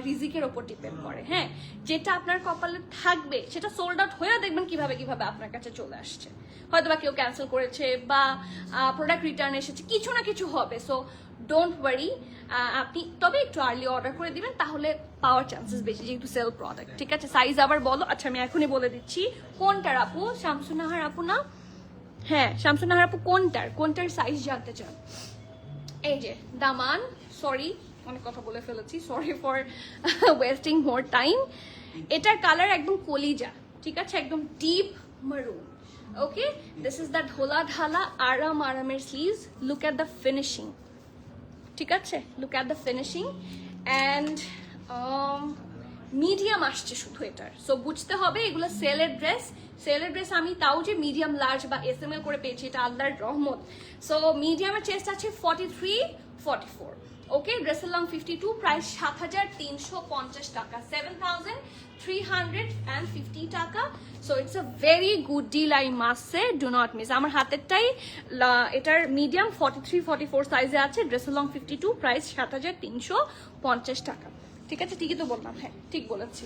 রিজিকের ওপর ডিপেন্ড করে, হ্যাঁ, যেটা আপনার কপালে থাকবে সেটা সোল্ড আউট হয়ে দেখবেন কিভাবে আপনার কাছে চলে আসছে, হয়তো বা কেউ ক্যান্সেল করেছে বা প্রোডাক্ট রিটার্ন এসেছে, কিছু না কিছু হবে। সো ডোন্ট ওয়ারি, আপনি তবে একটু আর্লি অর্ডার করে দিবেন, তাহলে পাওয়ার চান্সেস বেশি, যেহেতু সেল প্রোডাক্ট, ঠিক আছে? সাইজ আবার বলো, আচ্ছা আমি এখনই বলে দিচ্ছি। কোনটার আপু? শামসুন্নাহার আপু না? হ্যাঁ শামসুন্নাহার আপু, কোনটার সাইজ জানতে চান? এই যে দামান, সরি অনেক কথা বলে ফেলেছি, sorry for wasting more time. এটার কালার একদম কলিজা, ঠিক আছে, একদম ডিপ মারুন। ওকে, দিস ইজ দ্য ঢোলা ঢালা আরামের sleeves, look at the finishing, ঠিক আছে? Look at the finishing, and medium আসছে শুধু এটার। সো বুঝতে হবে এগুলো সেলের ড্রেস আমি তাও যে মিডিয়াম লার্জ বা SML করে পেয়েছি, এটা আল্লাহর রহমত। সো মিডিয়ামের চেস্ট আছে 43 44, ওকে, ড্রেসের লং 52, প্রাইস 7,350 টাকা, 7,350 টাকা। So it's a very good deal, I must say, do not miss. আমার হাতেরটাই এটার মিডিয়াম 43 44 সাইজে আছে, ড্রেসের লং 52, প্রাইস 7,350 টাকা, ঠিক আছে? ঠিকই তো বললাম, হ্যাঁ ঠিক বলেছি।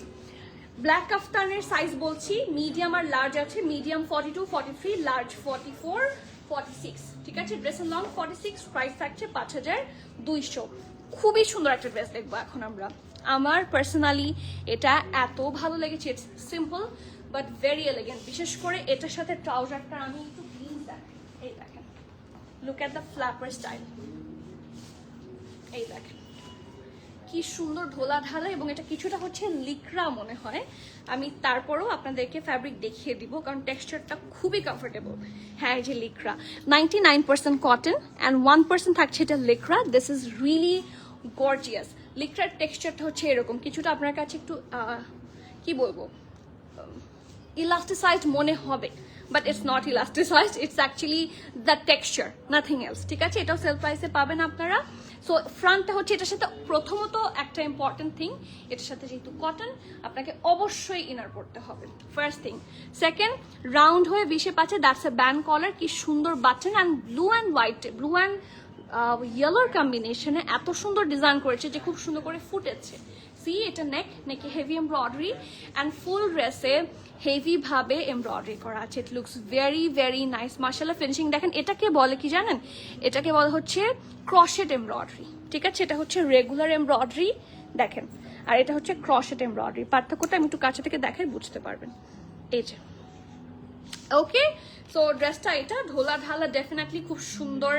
ব্ল্যাক কাফতানের সাইজ বলছি, মিডিয়াম আর লার্জ আছে, মিডিয়াম 42 43, লার্জ 44 46, ঠিক আছে? ড্রেসের লং 46, প্রাইস থাকছে 5,200। খুবই সুন্দর একটা ড্রেস দেখবো এখন আমরা। আমার পার্সোনালি এটা এত ভালো লেগেছে, it's simple but very elegant, বিশেষ করে এটার সাথে ট্রাউজারটা আমি একটু প্লিজ দেখেন, এই দেখেন, লুক অ্যাট দ্য ফ্ল্যাপার স্টাইল, এই দেখেন কি সুন্দর ঢোলা ঢালা, এবং এটা কিছুটা হচ্ছে লিক্রা মনে হয়। আমি তারপরেও আপনাদেরকে ফ্যাব্রিক দেখিয়ে দিব, কারণ টেক্সচারটা খুবই কমফোর্টেবল। হ্যাঁ, এই যে লিক্রা 99% কটন অ্যান্ড 1% থাকছে এটা Lycra. This is really gorgeous. লিক্রার টেক্সচারটা হচ্ছে এরকম, কিছুটা আপনার কাছে একটু কি বলবো, ইলাস্টিসাইজড মনে হবে, but it's not elasticised, it's actually the texture, nothing else. ঠিক আছে, এটাও সেল প্রাইসে পাবেন আপনারা। সো ফ্রন্টটা হচ্ছে এটার সাথে, প্রথমত একটা ইম্পর্টেন্ট থিং, এটার সাথে যেহেতু কটন আপনাকে অবশ্যই ইনার পড়তে হবে, ফার্স্ট থিং। সেকেন্ড, রাউন্ড হয়ে বিশে পাচ্ছে, দ্যাটস এ ব্যান্ড কলার, কি সুন্দর button, and blue and white, blue and ইয়েলোর কম্বিনেশনে এত সুন্দর ডিজাইন করেছে যে খুব সুন্দর করে ফুটেছে। সি, এটা নেকে হেভি এমব্রয়ডারি, অ্যান্ড ফুল ড্রেসে হেভি ভাবে এমব্রয়ডারি করা আছে। ইট লুকস ভেরি ভেরি নাইস। মাশাআল্লাহ, ফিনিশিং দেখেন। এটাকে বলে কি জানেন? এটাকে বলা হচ্ছে ক্রশেট এমব্রয়ডারি। ঠিক আছে, এটা হচ্ছে রেগুলার এমব্রয়ডারি দেখেন, আর এটা হচ্ছে ক্রশেট এমব্রয়ডারি। পার্থক্যটা আমি একটু কাছে থেকে দেখাই, বুঝতে পারবেন। এই যে, ওকে, সো ড্রেসটা এটা ঢোলা ঢালা, ডেফিনেটলি খুব সুন্দর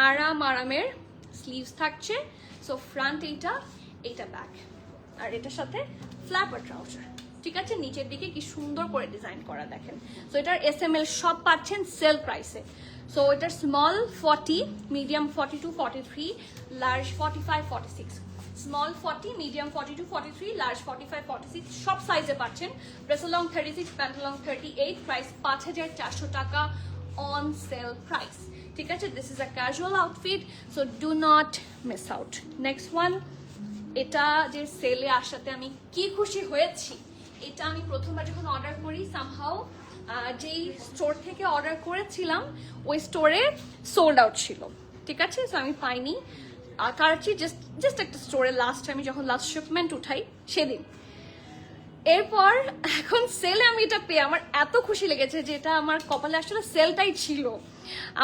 আরামের স্লিভস থাকছে। সো ফ্রন্ট এইটা ব্যাক, আর এটার সাথে ফ্ল্যাপার ট্রাউজার। ঠিক আছে, নিচের দিকে কি সুন্দর করে ডিজাইন করা দেখেন। সো এটার SML সব পাচ্ছেন সেল প্রাইসে। সো এটার small 40, medium 42, 43, large 45, 46। Small 40, medium 42, 43, large 45, 46 সব সাইজে পাচ্ছেন। Dress long 36, pant long 38, price 5400 টাকা অন সেল প্রাইস। ঠিক আছে, this is a casual outfit, so do not miss out. Next one, এটা যে সেলে আসাতে আমি কি খুশি হয়েছি। এটা আমি প্রথমবার যখন অর্ডার করি, সামহাউ যেই স্টোর থেকে অর্ডার করেছিলাম ওই স্টোরে সোল্ড আউট ছিল। ঠিক আছে, সো আমি পাইনি। কারাচি জাস্ট একটা স্টোরে আমি যখন লাস্ট শিপমেন্ট উঠাই সেদিন। এরপর এখন সেলে আমি এটা পেয়ে আমার এত খুশি লেগেছে যে এটা আমার কপালে আসলে সেলটাই ছিল।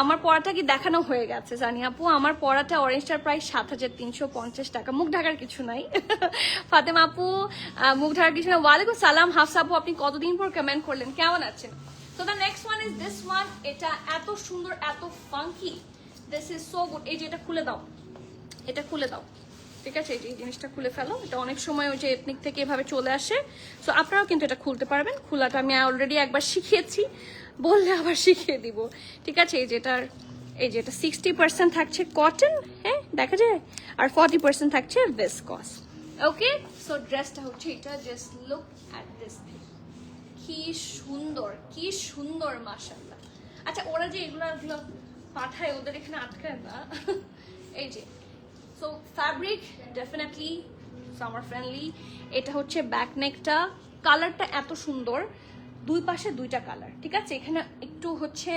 আমার পড়াটা কি দেখানো হয়ে গেছে জানি আপু। আমার পড়াটা অরেঞ্জটার প্রায় 7350 টাকা। মুখ ঢাকার কিছু নাই। ফাতেমা আপু, মুখ ঢাকার কিছু না। ওয়ালাইকুম সালাম হাফসা আপু, আপনি কতদিন পর কমেন্ট করলেন, কেমন আছেন? So the next one is this one. এটা এত সুন্দর, এত funky, this is so good. এই যে এটা খুলে দাও, এটা খুলে দাও। ঠিক আছে, এই জিনিসটা খুলে ফেলো। এটা অনেক সময় ওই যে এথনিক থেকে এভাবে চলে আসে। সো আপনারাও কিন্তু এটা খুলতে পারবেন। খোলাটা আমি অলরেডি একবার শিখিয়েছি, বললে আবার শিখিয়ে দিব। ঠিক আছে, এই যেটা 60% থাকছে কটন, হ্যাঁ দেখা যায়, আর 40% থাকছে ভিসকস। ওকে, সো ড্রেসটা হচ্ছে এটা। Just look at this thing, কি সুন্দর মাশাআল্লাহ। আচ্ছা, ওরা যে এগুলো পাঠায়, ওদের এখানে আটকায় না। এই যে, so fabric definitely summer friendly. এটা হচ্ছে ব্যাক নেকটা, কালারটা এত সুন্দর, দুই পাশে দুইটা কালার। ঠিক আছে, এখানে একটু হচ্ছে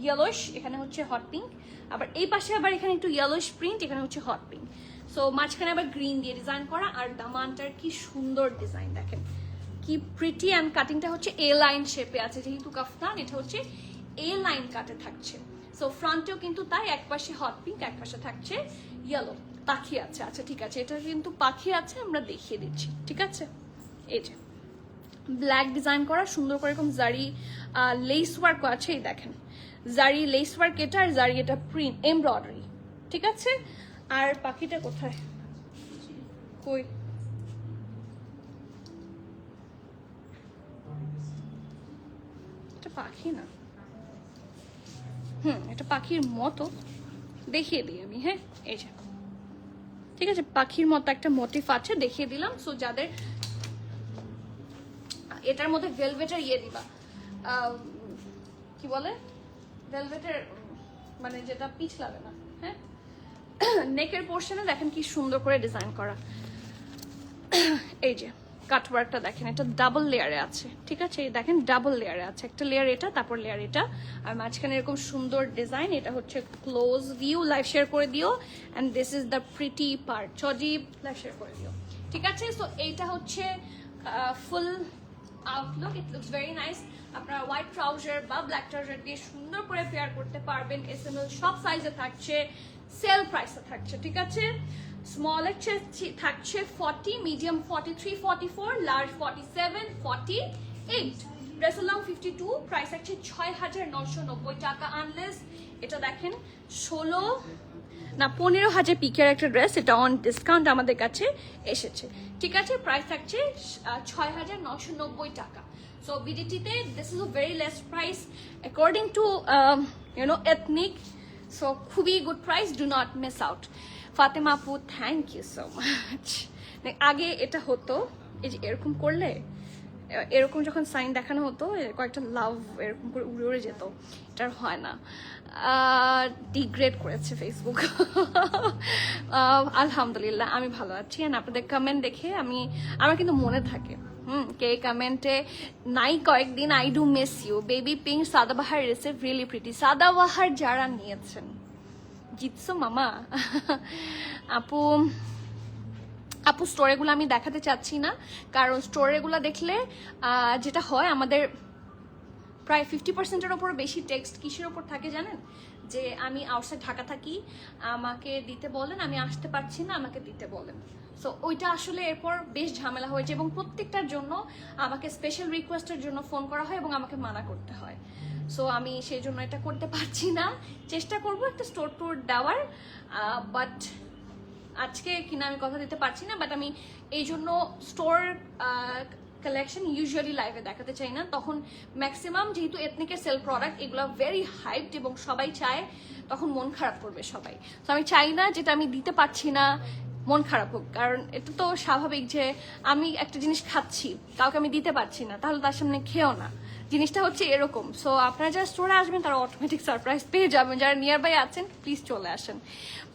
ইয়েলোইশ, এখানে হচ্ছে হট পিঙ্ক, আবার এই পাশে আবার এখানে একটু ইয়েলোইশ প্রিন্ট, এখানে হচ্ছে হট পিঙ্ক। সো মাঝখানে আবার গ্রিন দিয়ে ডিজাইন করা, আর দামানটার কি সুন্দর ডিজাইন দেখেন, কি প্রিটি। অ্যান্ড কাটিংটা হচ্ছে এ লাইন শেপে আছে, যেহেতু কাফতান এটা হচ্ছে এ লাইন কাটে থাকছে। সো ফ্রন্টেও কিন্তু তাই, এক পাশে হট পিঙ্ক, এক পাশে থাকছে ইয়েলো। পাখি আছে, আচ্ছা ঠিক আছে, এটা কিন্তু পাখি আছে, আমরা দেখিয়ে দিচ্ছি। ঠিক আছে, এই যে ব্ল্যাক ডিজাইন করা সুন্দর করে এরকম জারি লেস ওয়ার্ক আছে। এই দেখেন, জারি লেস ওয়ার্ক এটা, আর জারি এটা প্রিন্ট এমব্রয়ডারি। ঠিক আছে, আর পাখিটা কোথায়, কই? এটা পাখি না, এটা পাখির মতো, দেখিয়ে দিই আমি। হ্যাঁ, এই যে ঠিক আছে, পাখির মতো একটা মোটিভ আছে, দেখিয়ে দিলাম। সো যাদের এটার মধ্যে ভেলভেটের দিবা, কি বলে, ভেলভেটের মানে যেটা পিছলাবে না। হ্যাঁ, নেকের পোর্শনে দেখেন কি সুন্দর করে ডিজাইন করা। এই যে কাটওয়ার্কটা দেখেন, এটা ডাবল লেয়ারে আছে। ঠিক আছে, এই দেখেন ডাবল লেয়ারে আছে, একটা লেয়ার এটা, তারপর লেয়ার এটা, আর মাঝখানে এরকম সুন্দর ডিজাইন। এটা হচ্ছে ক্লোজ ভিউ, লাইভ শেয়ার করে দিও। And this is the pretty part, Sajib live share করে দিও। ঠিক আছে, সো এইটা হচ্ছে full outlook. It looks very nice. আপনারা হোয়াইট ট্রাউজার বা ব্ল্যাক ট্রাউজার দিয়ে সুন্দর করে পেয়ার করতে পারবেন। SML সব সাইজে থাকছে, সেল প্রাইসে থাকছে। ঠিক আছে, স্মল থাকছে 40, medium 43, 44, large 47, 48, dress long 52, price আছে 6990 টাকা আনলেস। এটা দেখেন 16 না 15,000 পিকের একটা ড্রেস, এটা অন ডিসকাউন্ট আমাদের কাছে এসেছে। ঠিক আছে, প্রাইস থাকছে 6,990 টাকা। সো বিডিটিতে this is a very less price according to ethnic. So খুবই good price, do not miss out. Fatema আপু থ্যাংক ইউ সো মাচ। আগে এটা হতো, এই যে এরকম করলে, এরকম যখন সাইন দেখানো হতো কয়েকটা লাভ এরকম করে উড়ে উড়ে যেত, এটার হয় না। ডিগ্রেড করেছে ফেসবুক। আলহামদুলিল্লাহ আমি ভালো আছি। অ্যান্ড আপনাদের কমেন্ট দেখে আমার কিন্তু মনে থাকে কে কমেন্টে নাই কয়েকদিন, I do miss you baby pink Sadabahar receive really pretty. Sadabahar যারা নিয়েছেন জিতছো মামা। আপু স্টোরিগুলো আমি দেখাতে চাচ্ছি না, কারণ স্টোরিগুলো দেখলে যেটা হয় আমাদের প্রায় 50%-এর ওপর বেশি টেক্সট কিসের ওপর থাকে জানেন? যে আমি আউটসাইড ঢাকা থাকি, আমাকে দিতে বলেন, আমি আসতে পারছি না, আমাকে দিতে বলেন। সো ওইটা আসলে এরপর বেশ ঝামেলা হয়েছে এবং প্রত্যেকটার জন্য আমাকে স্পেশাল রিকোয়েস্টের জন্য ফোন করা হয় এবং আমাকে মানা করতে হয়। সো আমি সেই জন্য এটা করতে পারছি না। চেষ্টা করব একটা স্টোর ট্যুর দেওয়ার, বাট আজকে কিনা আমি কথা দিতে পারছি না। বাট আমি এই জন্য স্টোর কালেকশন ইউজুয়ালি লাইভে দেখাতে চাই না, তখন ম্যাক্সিমাম যেহেতু এথনিকের সেল প্রোডাক্ট এগুলো ভেরি হাইপড এবং সবাই চায়, তখন মন খারাপ করবে সবাই। তো আমি চাই না যেটা আমি দিতে পারছি না মন খারাপ হোক, কারণ এটা তো স্বাভাবিক যে আমি একটা জিনিস খাচ্ছি, কাউকে আমি দিতে পারছি না, তাহলে তার সামনে খেও না। জিনিসটা হচ্ছে এরকম। সো আপনারা যারা স্টোরে আসবেন তারা অটোমেটিক সারপ্রাইজ পেয়ে যাবেন। যারা নিয়ার বাই আছেন প্লিজ চলে আসেন।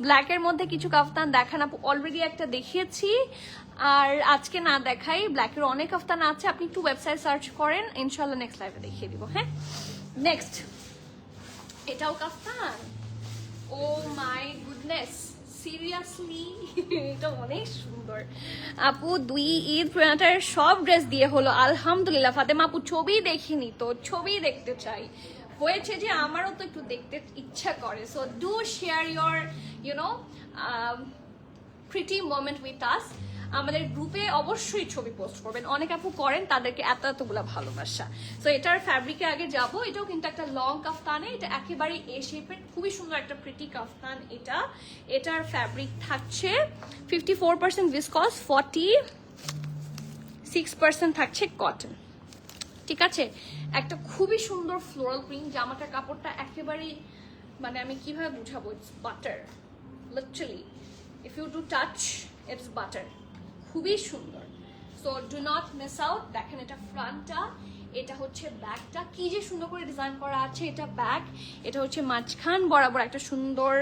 ব্ল্যাকের মধ্যে কিছু কাফতান দেখান আপু, অলরেডি একটা দেখিয়েছি, আর আজকে না দেখাই। ব্ল্যাকের অনেক কাফতান আছে, আপনি একটু ওয়েবসাইট সার্চ করেন, ইনশাল্লাহ নেক্সট লাইভে দেখিয়ে দিব। হ্যাঁ, নেক্সট এটাও কাফতান। ও মাই গুডনেস, সিরিয়াসলি এটা অনেক সুন্দর। আপু 2 ঈদ প্রেনাটার সব ড্রেস দিয়ে হলো আলহামদুলিল্লাহ। ফাতেমা আপু ছবি দেখিনি তো, ছবি দেখতে চাই। হয়েছে যে আমারও তো একটু দেখতে ইচ্ছা করে। So do share your pretty moment with us. আমাদের গ্রুপে অবশ্যই ছবি পোস্ট করবেন, অনেক আপু করেন, তাদেরকে এতগুলা ভালোবাসা। সো এটার ফ্যাব্রিকে আগে যাব। এটাও কিন্তু একটা লং কাফতানে, এটা একেবারে এ শেপের, খুবই সুন্দর একটা প্রিটি কাফতান। এটার ফ্যাব্রিক থাকছে 54% ভিসকস, 46% থাকছে কটন। ঠিক আছে, একটা খুবই সুন্দর ফ্লোরাল প্রিন্ট। জামাটার কাপড়টা একেবারেই মানে আমি কিভাবে বুঝাবো, it's butter, literally if you do touch it's butter, খুবই সুন্দর। So do not miss out. দেখেন এটা ফ্রন্টটা, এটা হচ্ছে ব্যাকটা, কি যে সুন্দর করে ডিজাইন করা আছে। এটা ব্যাক, এটা হচ্ছে মাঝখান বরাবর একটা সুন্দর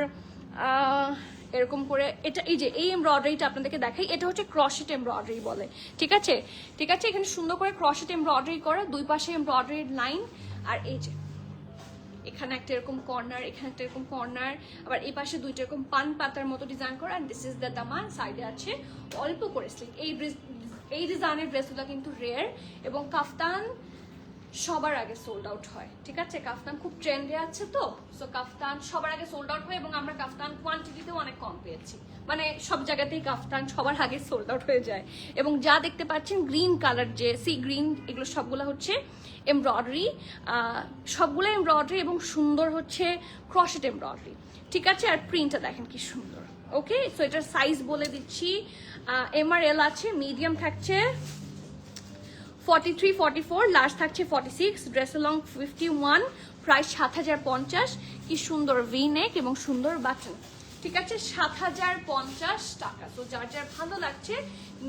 এরকম করে। এটা এই যে এই এমব্রয়ডারিটা আপনাদেরকে দেখাই, এটা হচ্ছে ক্রশেট এমব্রয়ডারি বলে। ঠিক আছে, ঠিক আছে, এখানে সুন্দর করে ক্রশেট এমব্রয়ডারি করা, দুই পাশে এমব্রয়ডারির লাইন। আর এই যে এখানে একটা এরকম কর্নার, এখানে একটা এরকম কর্নার, আবার এই পাশে দুইটা এরকম পান পাতার মতো ডিজাইন করা। এন্ড দিস ইজ দ্য দামান। সাইডে আছে অল্প করে স্লিট। এই ডিজাইনের ড্রেসগুলো কিন্তু রেয়ার এবং কাফতান সবার আগে সোল্ড আউট হয়। ঠিক আছে, কাফতান খুব ট্রেন্ডে আছে তো, সো কাফতান সবার আগে সোল্ড আউট হয় এবং আমরা কাফতান কোয়ান্টিটিতেও অনেক কম পেয়েছি। মানে সব জায়গাতেই কাফতান সবার আগে সোল্ড আউট হয়ে যায়। এবং যা দেখতে পাচ্ছেন গ্রিন কালার, যে সি গ্রিন, এগুলো সবগুলো হচ্ছে এমব্রয়ডারি, সবগুলো এমব্রয়ডারি এবং সুন্দর হচ্ছে ক্রশেট এমব্রয়ডারি। ঠিক আছে, আর প্রিন্টটা দেখেন কি সুন্দর। ওকে, সো এটার সাইজ বলে দিচ্ছি, MRL আছে, মিডিয়াম থাকছে 43, 44, লার্জ থাকছে 46, ড্রেস লং 51, প্রাইস 7,050। কি সুন্দর ভি নেক এবং সুন্দর বাটন। ঠিক আছে, 7,050 টাকা। তো যার যার ভালো লাগছে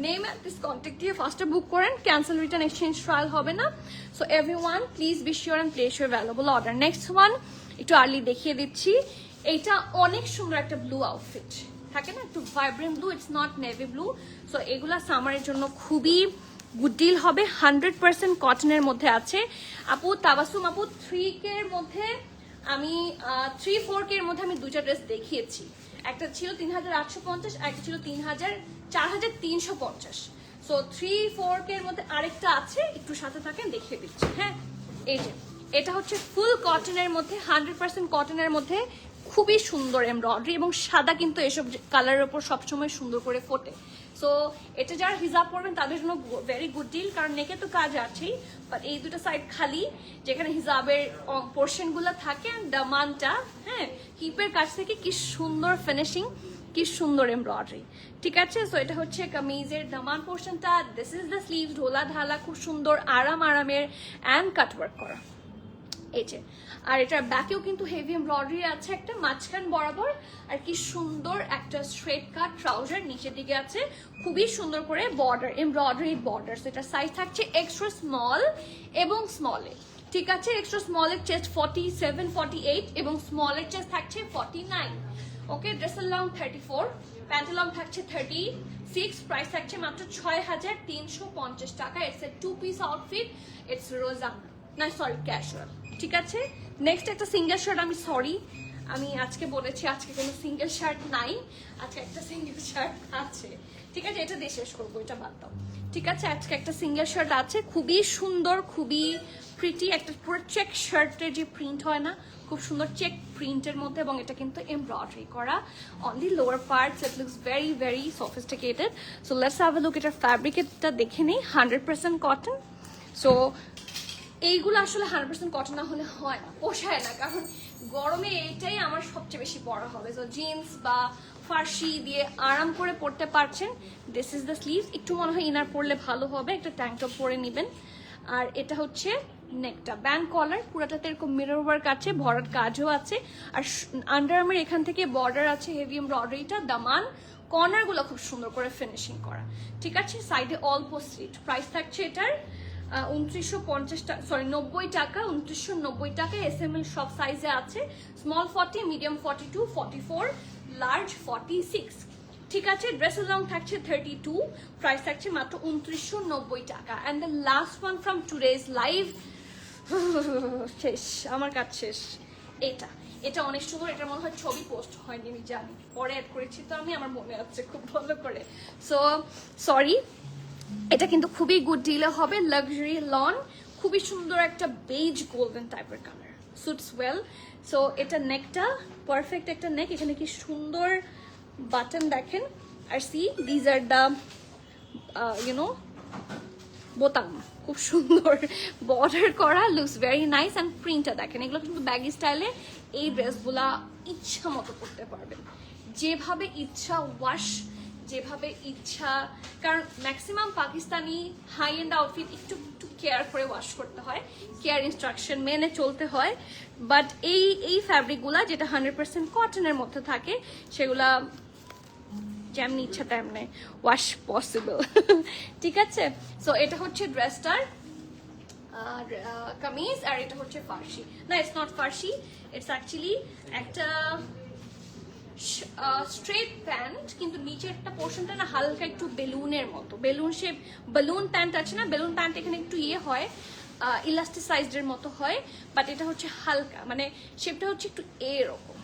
নেম অ্যাট দিস কন্ট্যাক্ট দিয়ে ফার্স্টে বুক করেন, ক্যান্সেল রিটার্ন এক্সচেঞ্জ ট্রায়াল হবে না। So everyone please be sure and place your valuable order. Next one একটু আর্লি দেখিয়ে দিচ্ছি। এইটা অনেক সুন্দর একটা ব্লু আউটফিট, থাকে না একটু vibrant blue, it's not navy blue. So এগুলা সামারের জন্য খুবই গুড ডিল হবে। 100% কটনের মধ্যে আছে। আপু তাবাসুম আপু 3K এর মধ্যে আমি 3-4K এর মধ্যে আমি দুইটা ড্রেস দেখিয়েছি। একটা ছিল 3,850, একটা ছিল 4,350। সো 3-4K এর মধ্যে আরেকটা আছে, একটু সাথে থাকেন দেখিয়ে দিচ্ছি। হ্যাঁ, এই যে এটা হচ্ছে ফুল কটনের মধ্যে, 100% কটনের মধ্যে, খুবই সুন্দর এমব্রয়ডারি এবং সাদা কিন্তু এসব কালারের উপর সবসময় সুন্দর করে ফোটে। সো এটা যারা হিজাব পরবেন তাদের জন্য ভেরি গুড ডিল, কারণ নেকে তো কাজ আছেই, বাট এই দুটো সাইড খালি যেখানে হিজাবের পোর্শনগুলো থাকে, দামানটা হ্যাঁ হিপের কাছ থেকে কি সুন্দর ফিনিশিং, কি সুন্দর এমব্রয়ডারি। ঠিক আছে, সো এটা হচ্ছে কামিজের দামান পোর্শনটা। দিস ইজ দ্য স্লিভ, ঢোলা ঢালা, খুব সুন্দর আরামের অ্যান্ড কাটওয়ার্ক করা এই যে। আর এটার ব্যাকেও কিন্তু হেভি এমব্রয়ডারি আছে একটা মাঝখান বরাবর, আর কি সুন্দর একটা স্ট্রেট কাট ট্রাউজার নিচের দিকে আছে, খুবই সুন্দর করে বর্ডার, এমব্রয়ডারি বর্ডার। এটার সাইজ থাকছে এক্সট্রা স্মল এবং স্মলে। ঠিক আছে, এক্সট্রা স্মলের চেস্ট 47, 48 এবং স্মলের চেস্ট থাকছে 49। ওকে, ড্রেসের লং 34, প্যান্টের লং থাকছে 36, প্রাইস থাকছে মাত্র 6350 টাকা। It's a 2 piece outfit, it's Rozana না সরি ক্যাজুয়াল। ঠিক আছে, নেক্সট একটা সিঙ্গেল শার্ট, আমি আজকে বলেছি আজকে কোনো সিঙ্গেল শার্ট নাই, আজকে একটা সিঙ্গেল শার্ট আছে। ঠিক আছে, এটা দিয়ে শেষ করবো, এটা বাদ দাও। ঠিক আছে, আজকে একটা সিঙ্গেল শার্ট আছে, খুবই সুন্দর, খুবই প্রিটি, একটা পুরো চেক শার্টের যে প্রিন্ট হয় না, খুব সুন্দর চেক প্রিন্টের মধ্যে, এবং এটা কিন্তু এমব্রয়ডারি করা only lower parts. It looks very very sophisticated. So let's have a look. এটার ফ্যাব্রিকটা দেখে নেই, 100% কটন। সো এইগুলো আসলে 100% কটন না হলে হয় না, পোষায় না, কারণ গরমে এইটাই আমার সবচেয়ে বেশি পরা হবে। সো জিন্স বা ফার্সি দিয়ে আরাম করে পরতে পারছেন। দিস ইজ দ্য স্লিভ, একটু মনে হয় ইনার পরলে ভালো হবে, একটা ট্যাঙ্ক টপ পরে নেবেন। আর এটা হচ্ছে নেকটা, ব্যান্ড কলার, পুরোটাতে এরকম মিরর ওয়ার্ক আছে, ভরাট কাজও আছে, আর আন্ডারআর্মের এখান থেকে বর্ডার আছে হেভি এমব্রয়ডারিটা, দামান কর্নারগুলো খুব সুন্দর করে ফিনিশিং করা। ঠিক আছে, সাইডে অল্প স্লিট। প্রাইস থাকছে এটার 2950 টাকা, সরি 90 টাকা, 2990 টাকা। SML সব সাইজে আছে, স্মল 40, মিডিয়াম 42, 44, লার্জ 46। ঠিক আছে, ড্রেসের লং থাকছে 32, প্রাইস থাকছে মাত্র 2990 টাকা। And the last one from today's live, শেষ, আমার কাজ শেষ। এটা অনেক সুন্দর, এটা মনে হয় ছবি পোস্ট হয়নি, আমি জানি, পরে অ্যাড করেছি তো আমি, আমার মনে আছে খুব ভালো করে। সো সরি, এটা কিন্তু খুবই গুড ডিলে হবে, লাক্সারি লন, খুবই সুন্দর একটা বেজ গোল্ডেন টাইপের কালার, সুটস ওয়েল। সো এটা নেকটা পারফেক্ট একটা নেক, এখানে কি সুন্দর বাটন দেখেন, আর সি দিজ আর দ্য বোতাম, খুব সুন্দর বর্ডার করা, লুকস ভেরি নাইস। অ্যান্ড প্রিন্টটা দেখেন, এগুলো কিন্তু ব্যাগি স্টাইলে এই ড্রেসগুলা ইচ্ছা মতো করতে পারবেন, যেভাবে ইচ্ছা, ওয়াশ যেভাবে ইচ্ছা, কারণ maximum Pakistani high end outfit একটু কেয়ার করে ওয়াশ করতে হয়, কেয়ার ইনস্ট্রাকশন মেনে চলতে হয়। বাট এই ফ্যাব্রিকগুলা যেটা 100% কটনের মধ্যে থাকে, সেগুলা যেমনি ইচ্ছা তেমনি ওয়াশ পসিবল। ঠিক আছে, সো এটা হচ্ছে ড্রেসটার আর কামিজ, আর এটা হচ্ছে ফার্সি, না it's not Farsi, it's actually একটা স্ট্রেট প্যান্ট, কিন্তু নিচেরটা পোর্শনটা না হালকা একটু বেলুনের মতো, বেলুন শেপ, বেলুন প্যান্ট আছে না, বেলুন প্যান্ট এখানে একটু হয়, ইলাস্টিসাইজডের মতো হয়, বাট এটা হচ্ছে হালকা, মানে শেপটা হচ্ছে একটু এরকম।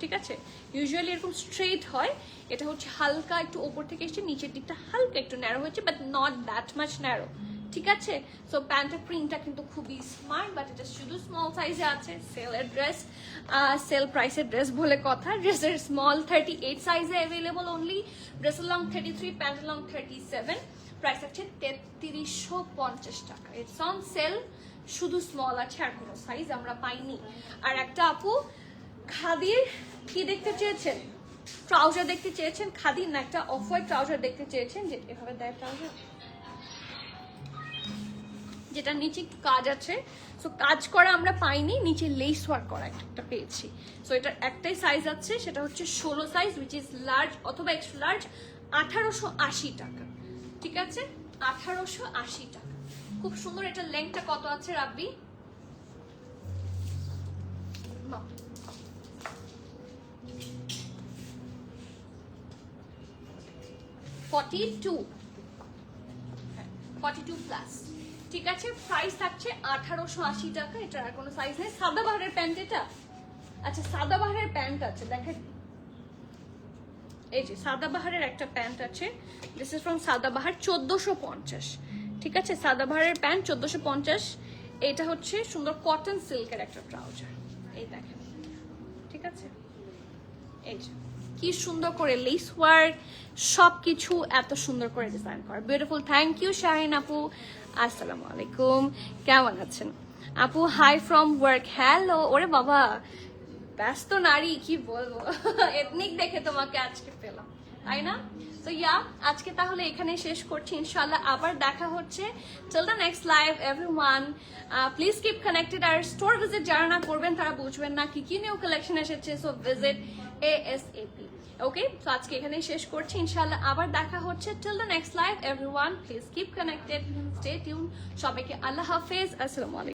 ঠিক আছে, ইউজুয়ালি এরকম স্ট্রেট হয়, এটা হচ্ছে হালকা একটু ওপর থেকে এসে নিচের দিকটা হালকা একটু ন্যারো হয়েছে, but not that much narrow. ঠিক আছে, সো প্যান্টের প্রিন্টটা কিন্তু খুবই স্মার্ট, বাট এটা শুধু স্মল সাইজে আছে। সেলের ড্রেস, সেল প্রাইসের ড্রেস বলে কথা, ড্রেসের স্মল 38 সাইজে অ্যাভেলেবল অনলি, ড্রেসের লং 33, প্যান্টের লং 37, প্রাইস আছে 3350 টাকা। ইটস অন সেল, শুধু স্মল আছে, আর কোনো সাইজ আমরা পাইনি। আর একটা আপু খাদির কি দেখতে চেয়েছেন, ট্রাউজার দেখতে চেয়েছেন, খাদির না একটা অফ হোয়াইট ট্রাউজার দেখতে চেয়েছেন, যে এভাবে দেয় ট্রাউজার, যেটা নিচে একটু কাজ আছে। সো কাজ করা আমরা পাইনি, নিচে লেস ওয়ার্ক করা একটা পেয়েছি। সো এটার একটাই সাইজ আছে, সেটা হচ্ছে 16 সাইজ, উইচ ইজ লার্জ অথবা এক্সট্রা লার্জ, 1880 টাকা। ঠিক আছে, 1880 টাকা, খুব সুন্দর। এটার লেন্থটা কত আছে রাব্বি? 42 প্লাস। ঠিক আছে, প্রাইস থাকছে 1880 টাকা। এটার আর কোনো সাইজ নেই। সাদাবাহারের প্যান্ট এটা, আচ্ছা সাদাবাহারের প্যান্ট আছে, দেখেন এই যে সাদাবাহারের একটা প্যান্ট আছে, দিস ইজ ফ্রম সাদাবাহার, 1450। ঠিক আছে, সাদাবাহারের প্যান্ট 1450। এটা হচ্ছে সুন্দর কটন সিল্কের একটা ট্রাউজার, এই দেখেন। ঠিক আছে, এই যে কি সুন্দর করে লেস ওয়ার্ক সবকিছু এত সুন্দর করে ডিজাইন করা, বিউটিফুল। থ্যাংক ইউ শাহিন আপু। আসসালামু আলাইকুম, কেমন আছেন আপু? High from work. হ্যালো, ওরে বাবা ব্যস্ত নারী, কি বলবো এথনিক দেখে তোমাকে আজকে পেলাম, তাই না? তো ইয়া, আজকে তাহলে এখানে শেষ করছি, ইনশাল্লাহ আবার দেখা হচ্ছে। Till the next live everyone, please keep connected. আর স্টোর ভিজিট যারা না করবেন তারা বুঝবেন না কি কি নিউ কালেকশন এসেছে, সো ভিজিট ASAP। ওকে, তো আজকে এখানেই শেষ করছি, ইনশাল্লাহ আবার দেখা হচ্ছে। Till the next live everyone, please keep connected, stay tune. সবাইকে আল্লাহ হাফেজ, আসসালামু আলাইকুম।